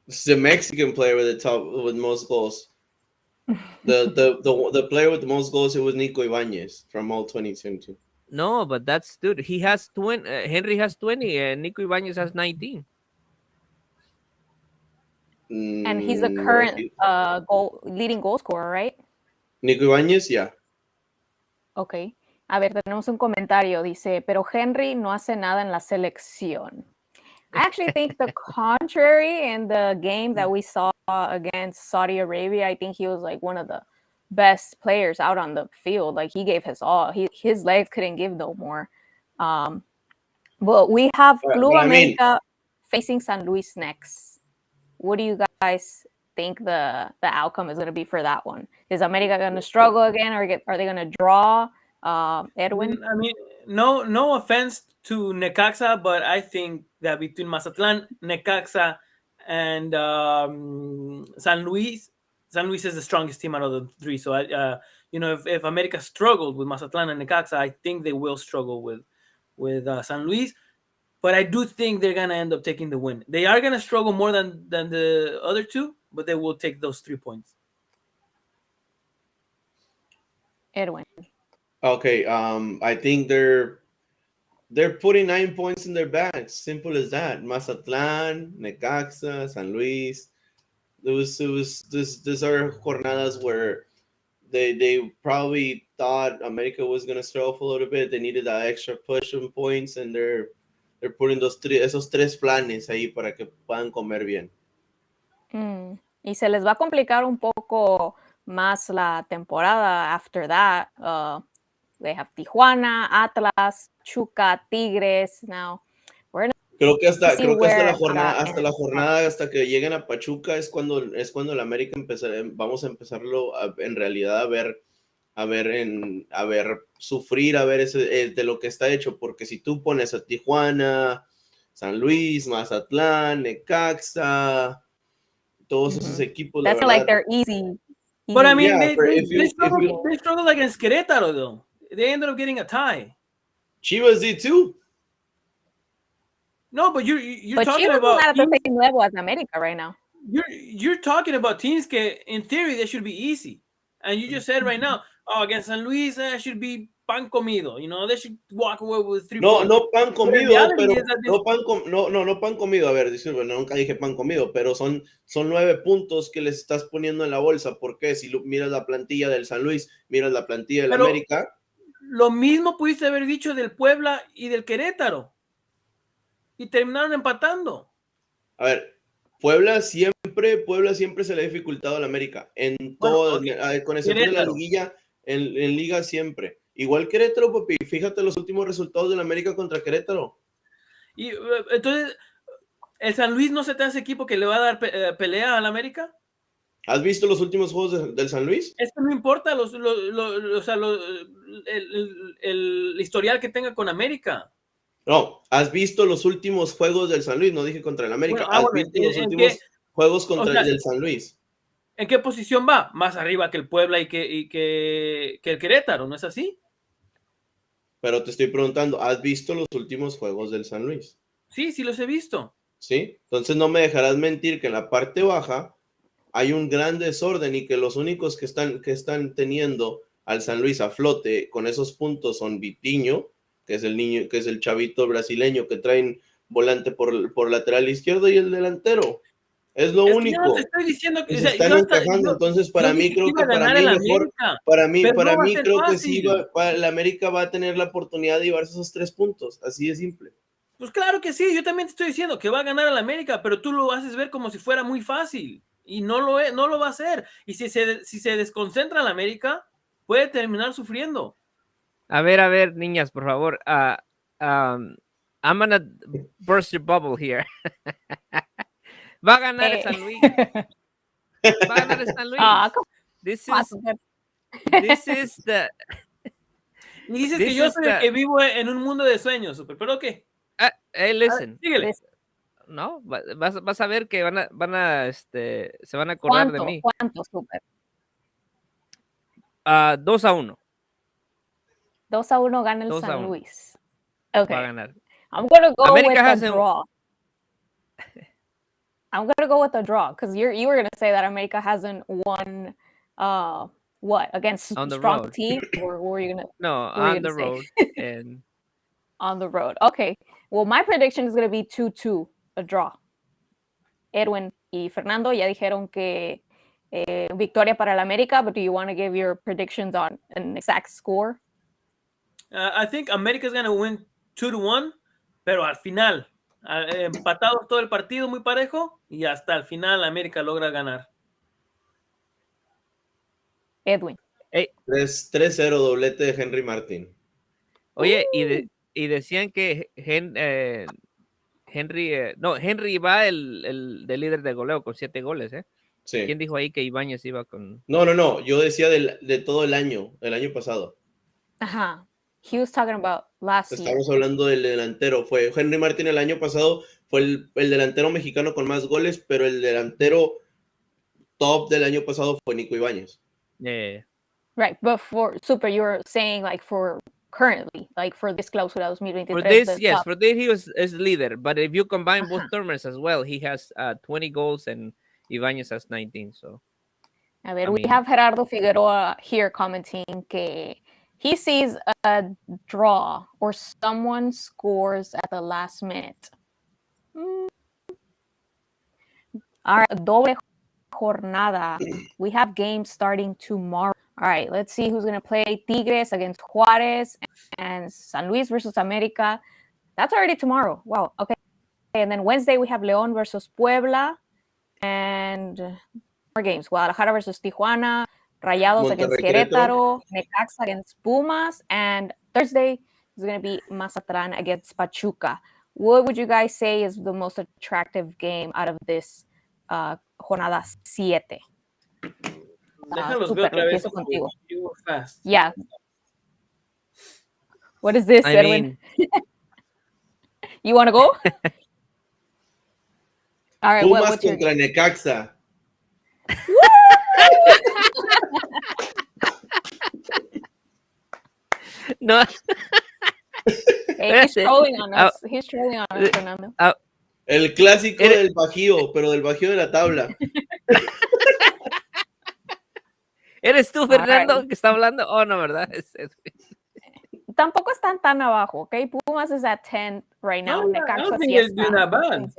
[SPEAKER 4] This is a Mexican player with most goals. The player with the most goals, it was Nico Ibanez from all 2022.
[SPEAKER 2] No, but dude. He has 20. Henry has 20, and Nico Ibanez has 19.
[SPEAKER 1] And he's the current leading goal scorer, right?
[SPEAKER 4] Nico Ibanez, yeah.
[SPEAKER 1] Ok. A ver, tenemos un comentario. Dice, pero Henry no hace nada en la selección. I actually think the contrary. In the game that we saw against Saudi Arabia, I think he was like one of the best players out on the field. Like, he gave his all. His legs couldn't give no more. But we have Club América facing San Luis next. What do you guys think the outcome is going to be for that one? Is América going to struggle again, or are they going to draw? Edwin?
[SPEAKER 3] I mean, no offense to Necaxa, but I think that between Mazatlan, Necaxa, and San Luis is the strongest team out of the three. So if America struggled with Mazatlan and Necaxa, I think they will struggle with San Luis. But I do think they're gonna end up taking the win. They are gonna struggle more than the other two, but they will take those 3 points.
[SPEAKER 1] Edwin.
[SPEAKER 4] Okay, I think they're putting 9 points in their bags. Simple as that. Mazatlan, Necaxa, San Luis. These are jornadas where they probably thought America was gonna struggle a little bit. They needed that extra push on points, and they're putting esos 3 planes ahí para que puedan comer bien.
[SPEAKER 1] Y se les va a complicar un poco más la temporada after that. They have Tijuana, Atlas, Chuca, Tigres. Now,
[SPEAKER 4] creo que hasta la jornada, hasta que lleguen a Pachuca es cuando el América vamos a empezarlo en realidad a ver sufrir, a ver de lo que está hecho, porque si tú pones a Tijuana, San Luis, Mazatlán, Necaxa, todos esos equipos,
[SPEAKER 1] that's
[SPEAKER 4] la
[SPEAKER 1] like
[SPEAKER 4] verdad,
[SPEAKER 1] they're easy.
[SPEAKER 3] But I mean, they struggled against Querétaro, though. They ended up getting a tie.
[SPEAKER 4] Chivas did too.
[SPEAKER 3] No, but you're
[SPEAKER 1] But
[SPEAKER 3] talking
[SPEAKER 1] Chivas is
[SPEAKER 3] about
[SPEAKER 1] not at the
[SPEAKER 3] teams,
[SPEAKER 1] same level as America right now.
[SPEAKER 3] you're talking about teams que in theory they should be easy, and you just said right now, oh, against San Luis that should be pan comido. You know, they should walk away with 3
[SPEAKER 4] No,
[SPEAKER 3] points.
[SPEAKER 4] no pan
[SPEAKER 3] But the
[SPEAKER 4] comido,
[SPEAKER 3] reality
[SPEAKER 4] pero
[SPEAKER 3] is that
[SPEAKER 4] no pan comido. A ver, disculpe, nunca dije pan comido, pero son 9 puntos que les estás poniendo en la bolsa. ¿Por qué? Si miras la plantilla del San Luis, miras la plantilla del
[SPEAKER 3] pero
[SPEAKER 4] América.
[SPEAKER 3] lo mismo pudiste haber dicho del Puebla y del Querétaro, y terminaron empatando.
[SPEAKER 4] A ver, Puebla siempre se le ha dificultado al América. En todo,
[SPEAKER 3] Okay.
[SPEAKER 4] con excepción de la
[SPEAKER 3] Querétaro.
[SPEAKER 4] liguilla, en liga siempre. Igual Querétaro, papi, fíjate los últimos resultados del América contra Querétaro.
[SPEAKER 3] Y entonces, ¿el San Luis no se te hace equipo que le va a dar pelea al América?
[SPEAKER 4] ¿Has visto los últimos juegos del San Luis?
[SPEAKER 3] Esto no importa el historial que tenga con América.
[SPEAKER 4] No, ¿has visto los últimos juegos del San Luis? No dije contra el América.
[SPEAKER 3] Bueno,
[SPEAKER 4] ¿Has visto los últimos juegos contra el del San Luis?
[SPEAKER 3] ¿En qué posición va? Más arriba que el Puebla y que el Querétaro, ¿no es así?
[SPEAKER 4] Pero te estoy preguntando, ¿has visto los últimos juegos del San Luis?
[SPEAKER 3] Sí, sí los he visto.
[SPEAKER 4] ¿Sí? Entonces no me dejarás mentir que en la parte baja hay un gran desorden y que los únicos que están teniendo al San Luis a flote con esos puntos son Vitiño, que es el chavito brasileño que traen volante por lateral izquierdo, y el delantero. Es lo único.
[SPEAKER 3] Yo no te estoy diciendo que
[SPEAKER 4] se están encajando. Entonces, para mí, creo que para mí mejor. Para mí creo que sí, la América va a tener la oportunidad de llevarse esos 3 puntos. Así de simple.
[SPEAKER 3] Pues claro que sí, yo también te estoy diciendo que va a ganar al América, pero tú lo haces ver como si fuera muy fácil. Y no lo va a hacer. Y si se desconcentra el América, puede terminar sufriendo.
[SPEAKER 2] A ver, niñas, por favor. I'm gonna burst your bubble here. Va a ganar el San Luis. Va a ganar el San Luis. This is the.
[SPEAKER 3] Y dices que yo soy el que vivo en un mundo de sueños, super, pero ¿qué?
[SPEAKER 2] Hey, listen.
[SPEAKER 3] Síguele.
[SPEAKER 2] No, vas a ver que se van a acordar de mí.
[SPEAKER 1] ¿Cuánto, super?
[SPEAKER 2] 2-1.
[SPEAKER 1] 2-1 gana el San Luis. Okay.
[SPEAKER 2] Va a ganar.
[SPEAKER 1] I'm going to go with a draw. I'm going to go with a draw because you were going to say that America hasn't won against a strong team, or were you going to?
[SPEAKER 2] No, on the road. And
[SPEAKER 1] on the road. Okay. Well, my prediction is going to be 2-2, a draw. Edwin y Fernando ya dijeron que victoria para el América, but do you want to give your predictions on an exact score?
[SPEAKER 3] I think America's going to win 2-1, pero al final, empatados todo el partido muy parejo, y hasta el final América logra ganar.
[SPEAKER 1] Edwin.
[SPEAKER 4] 3-0, doblete de Henry Martín.
[SPEAKER 2] Oye, y decían que Henry va el líder de goleo con 7 goles, ¿eh?
[SPEAKER 4] Sí.
[SPEAKER 2] ¿Quién dijo ahí que Ibáñez iba con...?
[SPEAKER 4] No, yo decía de todo el año pasado.
[SPEAKER 1] Ajá. He was talking about last year.
[SPEAKER 4] Estamos hablando del delantero. Fue Henry Martín el año pasado, fue el delantero mexicano con más goles, pero el delantero top del año pasado fue Nico Ibáñez.
[SPEAKER 2] Yeah.
[SPEAKER 1] Right, but for Super, you're saying like for currently, like for this clausura 2023.
[SPEAKER 2] For this, yes, for this he is leader. But if you combine both tournaments as well, he has 20 goals and Ibáñez has 19. So,
[SPEAKER 1] a ver, we have Gerardo Figueroa here commenting que he sees a draw or someone scores at the last minute. All right, doble jornada. We have games starting tomorrow. All right, let's see who's going to play. Tigres against Juárez and San Luis versus América. That's already tomorrow. Wow, okay. And then Wednesday, we have León versus Puebla. And more games. Guadalajara versus Tijuana. Rayados against Querétaro. Necaxa against Pumas. And Thursday is going to be Mazatlán against Pachuca. What would you guys say is the most attractive game out of this jornada 7?
[SPEAKER 3] Déjalos ver otra vez.
[SPEAKER 1] Contigo.
[SPEAKER 3] You were fast.
[SPEAKER 1] Yeah. What is this, Edwin? You want to go? All right.
[SPEAKER 4] Pumas contra Necaxa.
[SPEAKER 2] No.
[SPEAKER 1] Hey, He's trolling on us. He's trolling on us, Fernando.
[SPEAKER 4] El clásico del Bajío, pero del Bajío de la tabla.
[SPEAKER 2] ¿Eres tú, Fernando, que está hablando? Oh, no, ¿verdad?
[SPEAKER 1] Tampoco están tan abajo, okay? Pumas is at 10 right now.
[SPEAKER 3] I don't think it's doing that bad.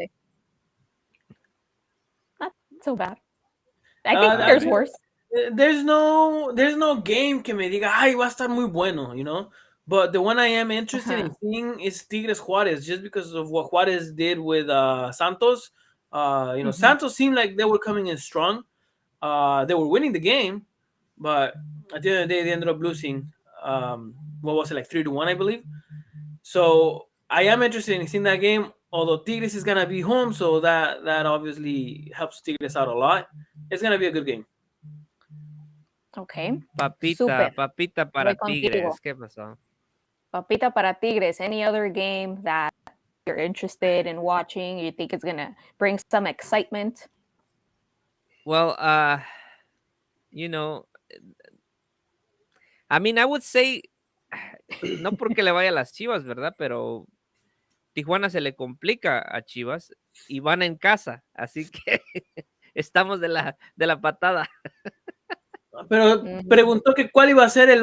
[SPEAKER 1] Not so bad. I think there's worse.
[SPEAKER 3] There's no game que me diga, ay, va a estar muy bueno, you know? But the one I am interested in seeing is Tigres Juárez, just because of what Juárez did with Santos. You know, Santos seemed like they were coming in strong. They were winning the game, but at the end of the day, they ended up losing. What was it, like 3-1, I believe? So I am interested in seeing that game, although Tigres is going to be home, so that obviously helps Tigres out a lot. It's going to be a good game.
[SPEAKER 1] Okay.
[SPEAKER 2] Papita para Tigres. ¿Qué pasó?
[SPEAKER 1] Papita para Tigres. Any other game that you're interested in watching, you think it's going to bring some excitement?
[SPEAKER 2] Well, you know, I mean, I would say, no porque le vaya a las Chivas, ¿verdad? Pero Tijuana se le complica a Chivas y van en casa, así que estamos de la patada.
[SPEAKER 3] Pero preguntó que cuál iba a ser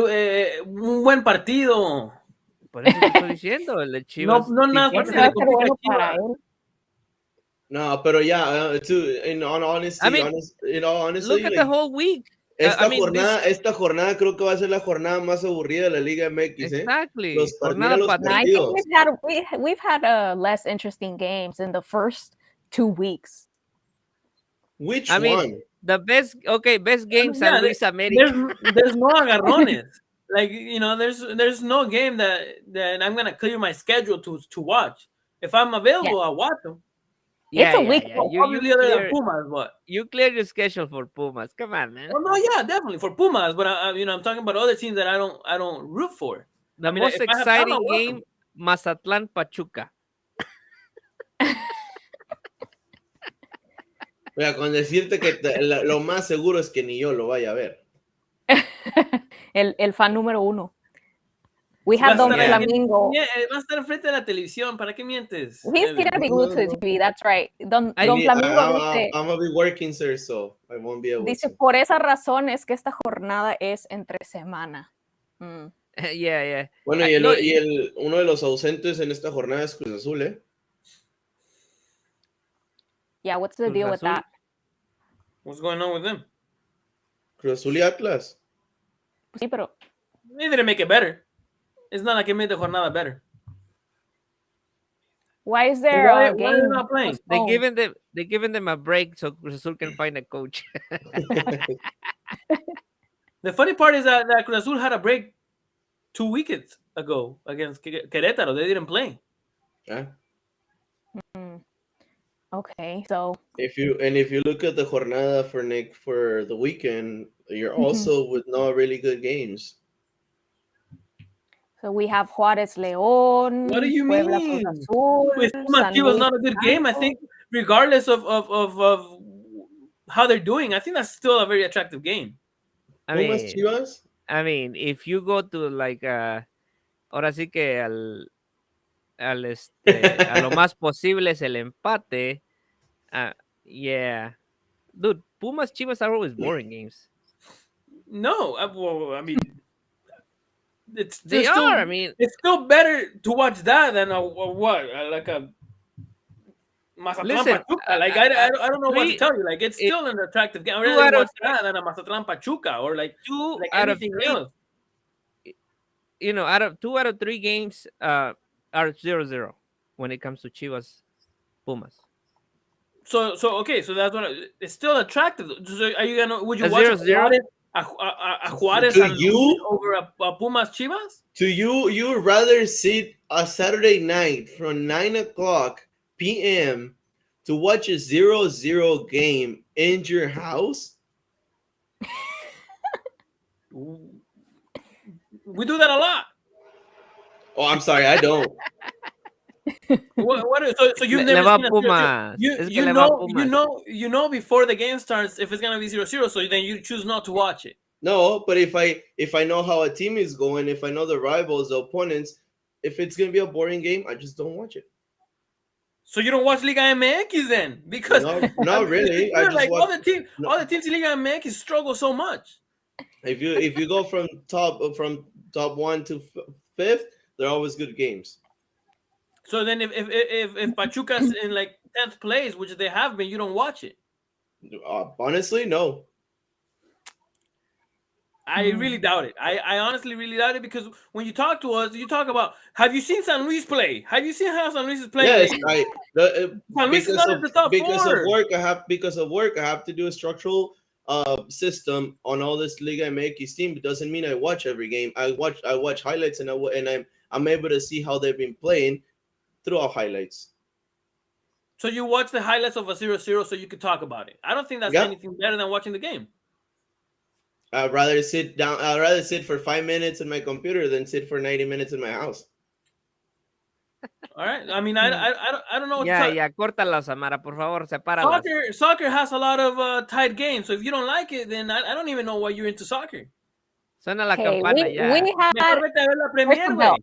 [SPEAKER 3] un buen partido.
[SPEAKER 2] Por eso te estoy diciendo, el Chivas.
[SPEAKER 3] No, nada, porque se le complica a Chivas.
[SPEAKER 4] No, pero in all honesty,
[SPEAKER 2] I mean,
[SPEAKER 4] honestly,
[SPEAKER 2] look at the whole week.
[SPEAKER 4] Esta jornada creo que va a ser la jornada más aburrida de la Liga MX.
[SPEAKER 2] Exactly.
[SPEAKER 4] Los partidos.
[SPEAKER 1] I think we've had less interesting games in the first 2 weeks.
[SPEAKER 4] Which one?
[SPEAKER 2] The best game, San Luis América.
[SPEAKER 3] There's no agarrones. Like, you know, there's no game that I'm gonna clear my schedule to watch. If I'm available, I'll watch them.
[SPEAKER 1] It's a week.
[SPEAKER 3] Probably other than Pumas, but
[SPEAKER 2] you clear your schedule for Pumas. Come on, man.
[SPEAKER 3] Well, no, yeah, definitely for Pumas, but I'm talking about other teams that I don't root for.
[SPEAKER 2] The most exciting game, Mazatlán Pachuca.
[SPEAKER 4] Mira, con decirte que lo más seguro es que ni yo lo vaya a ver.
[SPEAKER 1] el fan número 1. We have Don Flamingo.
[SPEAKER 3] Va a estar enfrente de la televisión. ¿Para qué mientes?
[SPEAKER 1] He's gonna be glued to the TV. That's right. Don Flamingo dice,
[SPEAKER 4] I'm gonna be working, sir, so I won't be able
[SPEAKER 1] dice,
[SPEAKER 4] to.
[SPEAKER 1] por esa razón es que esta jornada es entre semana.
[SPEAKER 2] Yeah.
[SPEAKER 4] Bueno, uno de los ausentes en esta jornada es Cruz Azul, ¿eh?
[SPEAKER 1] Yeah, what's the deal with that?
[SPEAKER 3] What's going on with them?
[SPEAKER 4] Cruz Azul y Atlas.
[SPEAKER 1] Sí, pero
[SPEAKER 3] they didn't make it better. It's not like it made the jornada better.
[SPEAKER 1] Why is there a game?
[SPEAKER 3] Why are they not playing?
[SPEAKER 2] They're giving them a break so Cruz Azul can find a coach.
[SPEAKER 3] The funny part is that Cruz Azul had a break 2 weekends ago against Querétaro. They didn't play.
[SPEAKER 4] Yeah.
[SPEAKER 1] Okay, so
[SPEAKER 4] if you look at the jornada for the weekend, you're also with no really good games.
[SPEAKER 1] So we have Juárez León.
[SPEAKER 3] What do you
[SPEAKER 1] Puebla,
[SPEAKER 3] mean?
[SPEAKER 1] Cruz Azul,
[SPEAKER 3] Pumas was not a good game. I think, regardless of how they're doing, I think that's still a very attractive game.
[SPEAKER 2] I mean, if you go to like ahora sí que a lo más posible es el empate. Yeah, dude, Pumas Chivas are always boring games.
[SPEAKER 3] No, I mean, it's still better to watch that than like a Mazatlán Pachuca. Like I don't know what to tell you. Like it's still an attractive game. I rather watch that than a Mazatlán Pachuca or like anything else.
[SPEAKER 2] You know, 2 out of 3 games are 0-0 when it comes to Chivas Pumas.
[SPEAKER 3] So okay, so that's what it's still attractive. So would you watch
[SPEAKER 2] 0-0?
[SPEAKER 3] A Juárez over a Pumas Chivas?
[SPEAKER 4] Do you would rather sit a Saturday night from 9:00 p.m. to watch a 0-0 game in your house?
[SPEAKER 3] We do that a lot.
[SPEAKER 4] Oh, I'm sorry, I don't.
[SPEAKER 3] So you've never seen you know before the game starts if it's gonna be 0-0, so then you choose not to watch it.
[SPEAKER 4] No, but if I know how a team is going, if I know the rivals, the opponents, if it's gonna be a boring game, I just don't watch it.
[SPEAKER 3] So you don't watch Liga MX then? Because
[SPEAKER 4] No, not really. I just
[SPEAKER 3] like
[SPEAKER 4] watch.
[SPEAKER 3] all the teams in Liga MX struggle so much.
[SPEAKER 4] If you go from top one to fifth, they're always good games.
[SPEAKER 3] So then if Pachuca's in like 10th place, which they have been, you don't watch it.
[SPEAKER 4] Honestly, no.
[SPEAKER 3] I really doubt it. I honestly really doubt it, because when you talk to us, you talk about, have you seen San Luis play? Have you seen how San Luis is playing
[SPEAKER 4] Yes,
[SPEAKER 3] lately? San Luis is not in the top
[SPEAKER 4] because of
[SPEAKER 3] four.
[SPEAKER 4] work, I have to do a structural system on all this Liga MX team. It doesn't mean I watch every game. I watch highlights, and I'm able to see how they've been playing throughout highlights.
[SPEAKER 3] So you watch the highlights of a 0-0 so you could talk about it. I don't think that's
[SPEAKER 4] Yeah.
[SPEAKER 3] anything better than watching the game.
[SPEAKER 4] I'd rather sit for 5 minutes in my computer than sit for 90 minutes in my house.
[SPEAKER 3] All right. I mean, I don't know what to
[SPEAKER 2] Ya,
[SPEAKER 3] talk.
[SPEAKER 2] ya, córtala, Samara, por favor, sepáralas.
[SPEAKER 3] Soccer has a lot of tight games. So if you don't like it, then I don't even know why you're into soccer.
[SPEAKER 2] Suena la
[SPEAKER 1] Hey,
[SPEAKER 2] campana ya.
[SPEAKER 1] we had
[SPEAKER 3] Mejor vete a ver la Premier,
[SPEAKER 1] of
[SPEAKER 3] güey.
[SPEAKER 1] all,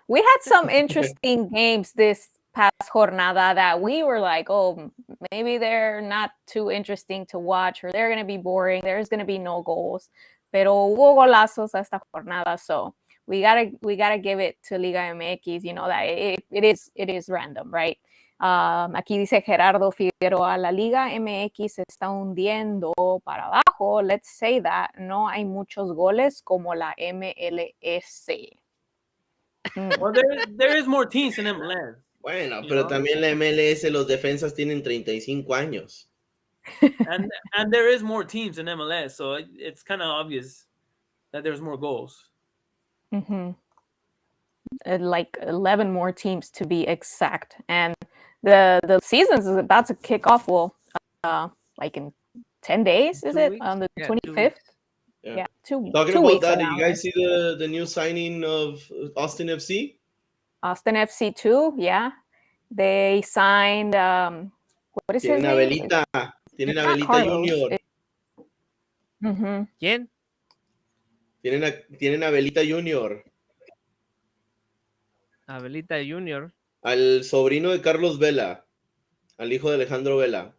[SPEAKER 1] we had some interesting games this past jornada that we were like, oh, maybe they're not too interesting to watch, or they're going to be boring. There's going to be no goals. Pero hubo golazos esta jornada, so we gotta give it to Liga MX. You know that it is random, right? Aquí dice Gerardo Figueroa, la Liga MX se está hundiendo para abajo. Let's say that no hay muchos goles como la MLS.
[SPEAKER 3] Well, there is more teams in MLS.
[SPEAKER 4] Bueno,
[SPEAKER 3] You
[SPEAKER 4] pero
[SPEAKER 3] know?
[SPEAKER 4] también la MLS, los defensas tienen 35 años.
[SPEAKER 3] And there is more teams in MLS, so it's kind of obvious that there's more goals.
[SPEAKER 1] Mm-hmm. Like 11 more teams to be exact, and the season is about to kick off. Well, like in 10 days, is
[SPEAKER 2] 2
[SPEAKER 1] it
[SPEAKER 2] weeks?
[SPEAKER 1] on the
[SPEAKER 2] Yeah,
[SPEAKER 1] 25th?
[SPEAKER 2] 2 weeks.
[SPEAKER 1] Yeah, two
[SPEAKER 4] Talking
[SPEAKER 1] two
[SPEAKER 4] about
[SPEAKER 1] weeks
[SPEAKER 4] that,
[SPEAKER 1] from
[SPEAKER 4] did
[SPEAKER 1] now.
[SPEAKER 4] you guys see the new signing of Austin FC?
[SPEAKER 1] Austin FC 2, yeah, they signed. What is his
[SPEAKER 4] Tienen a
[SPEAKER 1] name?
[SPEAKER 4] Velita, tienen a
[SPEAKER 1] Not
[SPEAKER 4] Velita
[SPEAKER 1] Carlos.
[SPEAKER 4] Junior.
[SPEAKER 1] Mhm.
[SPEAKER 2] ¿Quién?
[SPEAKER 4] Tienen a Velita Junior,
[SPEAKER 2] Abelita Junior.
[SPEAKER 4] al sobrino de Carlos Vela, al hijo de Alejandro Vela.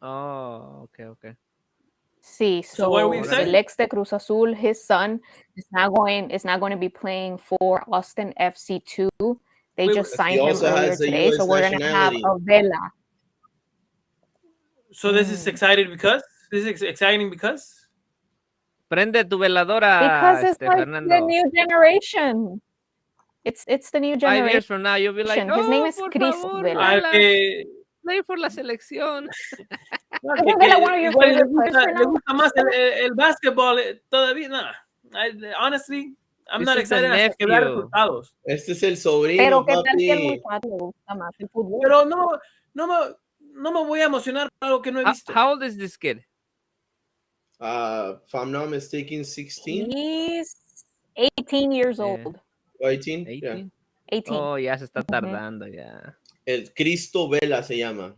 [SPEAKER 2] Oh, okay.
[SPEAKER 1] Sí,
[SPEAKER 3] So what are we
[SPEAKER 1] so
[SPEAKER 3] excited?
[SPEAKER 1] el ex de Cruz Azul, his son, is not going to be playing for Austin FC 2. They
[SPEAKER 3] Wait,
[SPEAKER 1] just
[SPEAKER 3] he
[SPEAKER 1] signed him
[SPEAKER 4] also
[SPEAKER 1] earlier
[SPEAKER 4] has a
[SPEAKER 1] today, so
[SPEAKER 4] US
[SPEAKER 1] we're going to have
[SPEAKER 4] nationality.
[SPEAKER 1] a Vela.
[SPEAKER 3] So this is exciting because
[SPEAKER 2] Prende tu veladora,
[SPEAKER 1] Because it's like the
[SPEAKER 2] Fernando.
[SPEAKER 1] new generation. It's the new
[SPEAKER 2] 5
[SPEAKER 1] generation.
[SPEAKER 2] years from now, you'll be like,
[SPEAKER 1] His name
[SPEAKER 2] oh,
[SPEAKER 1] is
[SPEAKER 2] por
[SPEAKER 1] Chris
[SPEAKER 2] favor,
[SPEAKER 1] Vela.
[SPEAKER 2] Vela, play for la selección.
[SPEAKER 3] no,
[SPEAKER 1] Isn't Vela one of your
[SPEAKER 3] igual
[SPEAKER 1] favorite players,
[SPEAKER 3] le
[SPEAKER 1] Fernando?
[SPEAKER 3] gusta más el basketball todavía. Nah. Honestly, I'm
[SPEAKER 2] This
[SPEAKER 3] not
[SPEAKER 2] is the
[SPEAKER 3] excited hasta que vea
[SPEAKER 2] nephew.
[SPEAKER 3] resultados.
[SPEAKER 4] Este es el sobrino,
[SPEAKER 1] Pero qué tal si el
[SPEAKER 4] papi.
[SPEAKER 1] muchacho le gusta más el fútbol.
[SPEAKER 3] Pero no me voy a emocionar por algo que no he visto.
[SPEAKER 2] How old is this kid?
[SPEAKER 4] If I'm not mistaken, 16?
[SPEAKER 1] He's 18 years
[SPEAKER 2] Yeah.
[SPEAKER 1] old.
[SPEAKER 4] 18?
[SPEAKER 2] 18?
[SPEAKER 4] Yeah.
[SPEAKER 1] 18.
[SPEAKER 2] Oh, ya se está tardando, ya.
[SPEAKER 4] El Cristo Vela se llama.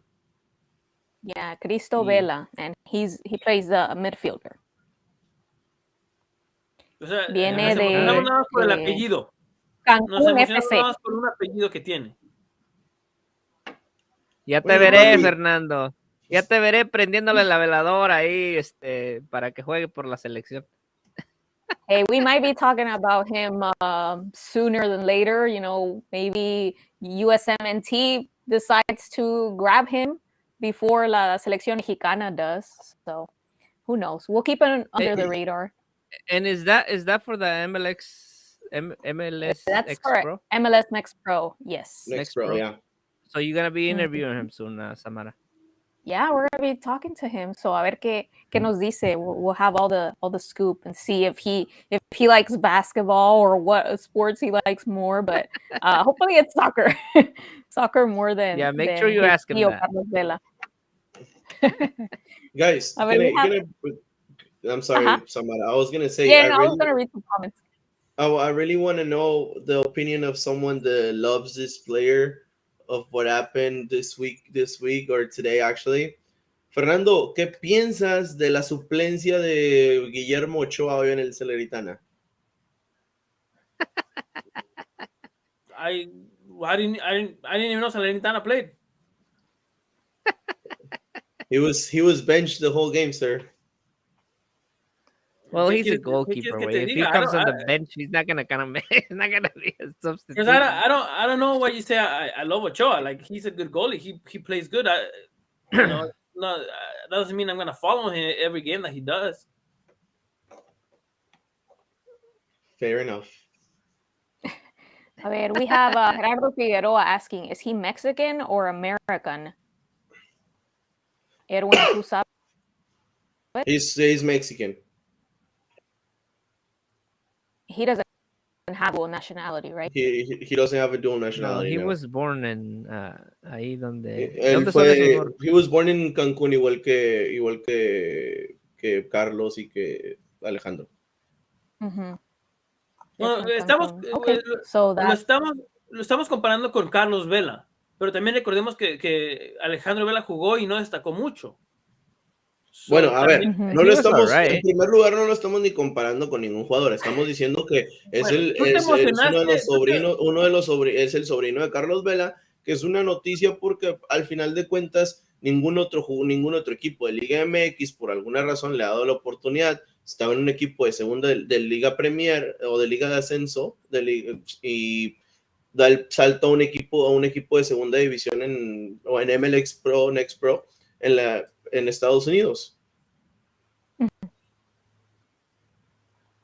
[SPEAKER 1] Yeah, Cristo
[SPEAKER 2] Sí.
[SPEAKER 1] Vela, and he plays the midfielder.
[SPEAKER 3] O sea,
[SPEAKER 1] Viene
[SPEAKER 3] nos emocionamos
[SPEAKER 1] de
[SPEAKER 3] nada más por el apellido. Nos
[SPEAKER 1] Cancún
[SPEAKER 3] emocionamos
[SPEAKER 1] FC.
[SPEAKER 3] nada más por un apellido que tiene.
[SPEAKER 2] Ya te
[SPEAKER 4] Oye,
[SPEAKER 2] veré,
[SPEAKER 4] papi.
[SPEAKER 2] Fernando. Ya te veré prendiéndole la veladora ahí, para que juegue por la selección.
[SPEAKER 1] Hey, we might be talking about him sooner than later. You know, maybe USMNT decides to grab him before la selección mexicana does. So, who knows? We'll keep it under the radar.
[SPEAKER 2] And is that for the MLS
[SPEAKER 1] That's
[SPEAKER 2] X
[SPEAKER 1] for
[SPEAKER 2] Pro?
[SPEAKER 1] MLS Next Pro. Yes.
[SPEAKER 4] Next
[SPEAKER 2] Next
[SPEAKER 4] Pro,
[SPEAKER 2] Pro.
[SPEAKER 4] yeah.
[SPEAKER 2] So you're gonna be interviewing him soon, Samara.
[SPEAKER 1] Yeah, we're gonna be talking to him. So a ver qué nos dice. We'll have all the scoop and see if he likes basketball or what sports he likes more. But hopefully it's soccer, soccer more than
[SPEAKER 2] Make sure you
[SPEAKER 1] his
[SPEAKER 2] ask him
[SPEAKER 1] tío
[SPEAKER 2] that.
[SPEAKER 1] Carlos Vela.
[SPEAKER 4] Guys,
[SPEAKER 1] A ver,
[SPEAKER 4] I'm sorry,
[SPEAKER 1] Uh-huh.
[SPEAKER 4] Samara. I was gonna say,
[SPEAKER 1] Yeah, no, I was gonna read some comments.
[SPEAKER 4] I really want to know the opinion of someone that loves this player, of what happened this week or today actually. Fernando, ¿qué piensas de la suplencia de Guillermo Ochoa hoy en el Salernitana?
[SPEAKER 3] I didn't even know Salernitana played.
[SPEAKER 4] He was benched the whole game, sir.
[SPEAKER 2] Well,
[SPEAKER 3] ¿Qué
[SPEAKER 2] he's a
[SPEAKER 3] quieres, qué quieres
[SPEAKER 2] goalkeeper.
[SPEAKER 3] que
[SPEAKER 2] Way.
[SPEAKER 3] te
[SPEAKER 2] If he
[SPEAKER 3] diga?
[SPEAKER 2] comes on the bench, he's not gonna he's not gonna be a substitute.
[SPEAKER 3] Because I don't know why you say I love Ochoa. Like, he's a good goalie. He plays good. That doesn't mean I'm gonna follow him every game that he does.
[SPEAKER 4] Fair enough.
[SPEAKER 1] A ver, we have Gerardo Figueroa asking, is he Mexican or American? Erwin, ¿tú sabes?
[SPEAKER 4] He's Mexican.
[SPEAKER 1] He doesn't have dual nationality, right?
[SPEAKER 4] He doesn't have a dual
[SPEAKER 2] No,
[SPEAKER 4] nationality.
[SPEAKER 2] he
[SPEAKER 4] No.
[SPEAKER 2] was born in ahí donde.
[SPEAKER 4] Él
[SPEAKER 2] ¿Dónde son esos
[SPEAKER 4] fue.
[SPEAKER 2] morros?
[SPEAKER 4] He was born in Cancún, igual que Carlos y que Alejandro.
[SPEAKER 1] Mhm.
[SPEAKER 3] Bueno,
[SPEAKER 1] Okay, so
[SPEAKER 3] lo estamos comparando con Carlos Vela, pero también recordemos que Alejandro Vela jugó y no destacó mucho.
[SPEAKER 4] Bueno, a ver,
[SPEAKER 1] también-
[SPEAKER 4] no lo
[SPEAKER 2] He was
[SPEAKER 4] estamos,
[SPEAKER 2] alright.
[SPEAKER 4] en primer lugar, no lo estamos ni comparando con ningún jugador. Estamos diciendo que es
[SPEAKER 3] Bueno, tú te
[SPEAKER 4] es uno de los
[SPEAKER 3] emocionaste,
[SPEAKER 4] sobrinos, es el sobrino de Carlos Vela, que es una noticia porque al final de cuentas ningún otro equipo de Liga MX por alguna razón le ha dado la oportunidad. Estaba en un equipo de segunda de Liga Premier o de Liga de Ascenso y da el salto a un equipo de segunda división en MLX Pro, Next Pro en Estados Unidos.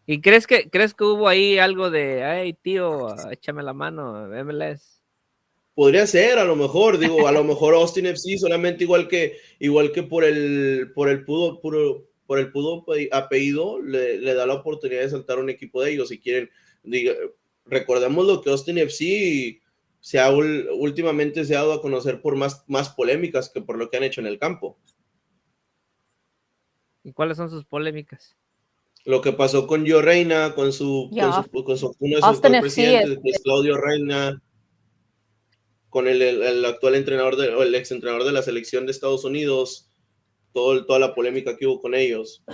[SPEAKER 2] ¿Y crees que hubo ahí algo de, ay, tío, échame la mano, MLS?
[SPEAKER 4] Podría ser, a lo mejor, digo, a lo mejor Austin FC solamente igual que por el pudo apellido le da la oportunidad de saltar un equipo de ellos si quieren. Recordemos lo que Austin FC últimamente se ha dado a conocer por más polémicas que por lo que han hecho en el campo.
[SPEAKER 2] ¿Y cuáles son sus polémicas?
[SPEAKER 4] Lo que pasó con Gio Reyna, con uno de su
[SPEAKER 1] Austin FC
[SPEAKER 4] presidentes, que es Claudio Reyna, con el actual entrenador o el ex entrenador de la selección de Estados Unidos, toda la polémica que hubo con ellos.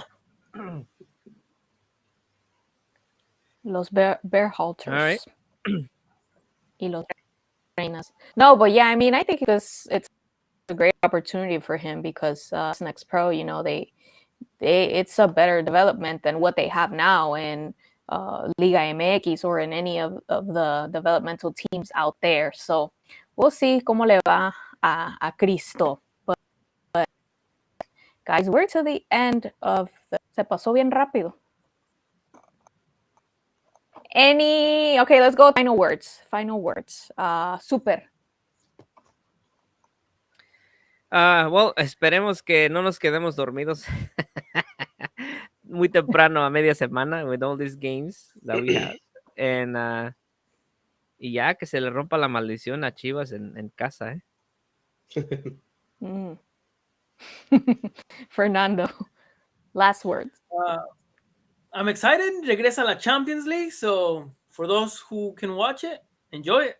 [SPEAKER 1] Los Bearhalters.
[SPEAKER 2] All right.
[SPEAKER 1] Y los Reinas. No, but yeah, I mean, I think it's a great opportunity for him because Next Pro, you know, it's a better development than what they have now in Liga MX or in any of the developmental teams out there. So we'll see cómo le va a Cristo. But guys, we're to the end of se pasó bien rápido. Okay, let's go. Final words. Super.
[SPEAKER 2] Well, esperemos que no nos quedemos dormidos muy temprano a media semana with all these games that we have. Y ya que se le rompa la maldición a Chivas en casa,
[SPEAKER 1] Fernando, last words.
[SPEAKER 3] I'm excited. Regresa a la Champions League, so for those who can watch it, enjoy it.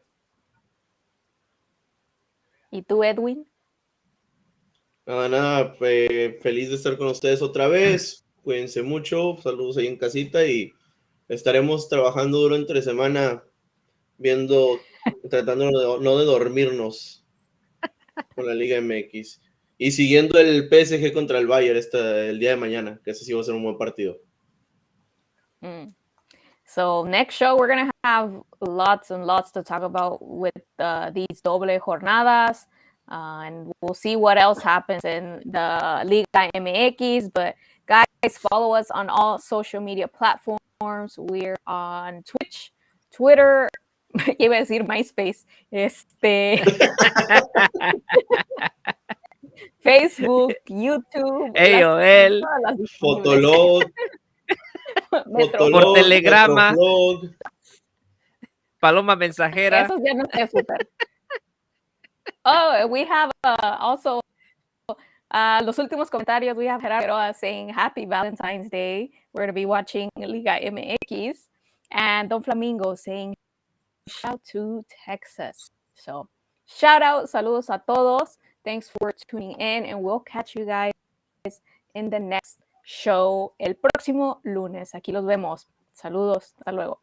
[SPEAKER 1] ¿Y tú, Edwin?
[SPEAKER 4] Nada, feliz de estar con ustedes otra vez. Cuídense mucho, saludos ahí en casita y estaremos trabajando duro entre semana, tratando no de dormirnos con la Liga MX y siguiendo el PSG contra el Bayern el día de mañana, que ese sí va a ser un buen partido.
[SPEAKER 1] So next show, we're going to have lots and lots to talk about with these doble jornadas. And we'll see what else happens in the Liga MX. But guys, follow us on all social media platforms. We're on Twitch, Twitter, iba a decir MySpace, Facebook, YouTube,
[SPEAKER 4] Fotolog,
[SPEAKER 2] por telegrama,
[SPEAKER 4] Metroflog,
[SPEAKER 2] Paloma Mensajera.
[SPEAKER 1] Esos ya no sé super. Oh, we have also los últimos comentarios. We have Gerardo saying Happy Valentine's Day. We're going to be watching Liga MX. And Don Flamingo saying shout to Texas. So shout out, saludos a todos. Thanks for tuning in and we'll catch you guys in the next show el próximo lunes. Aquí los vemos. Saludos. Hasta luego.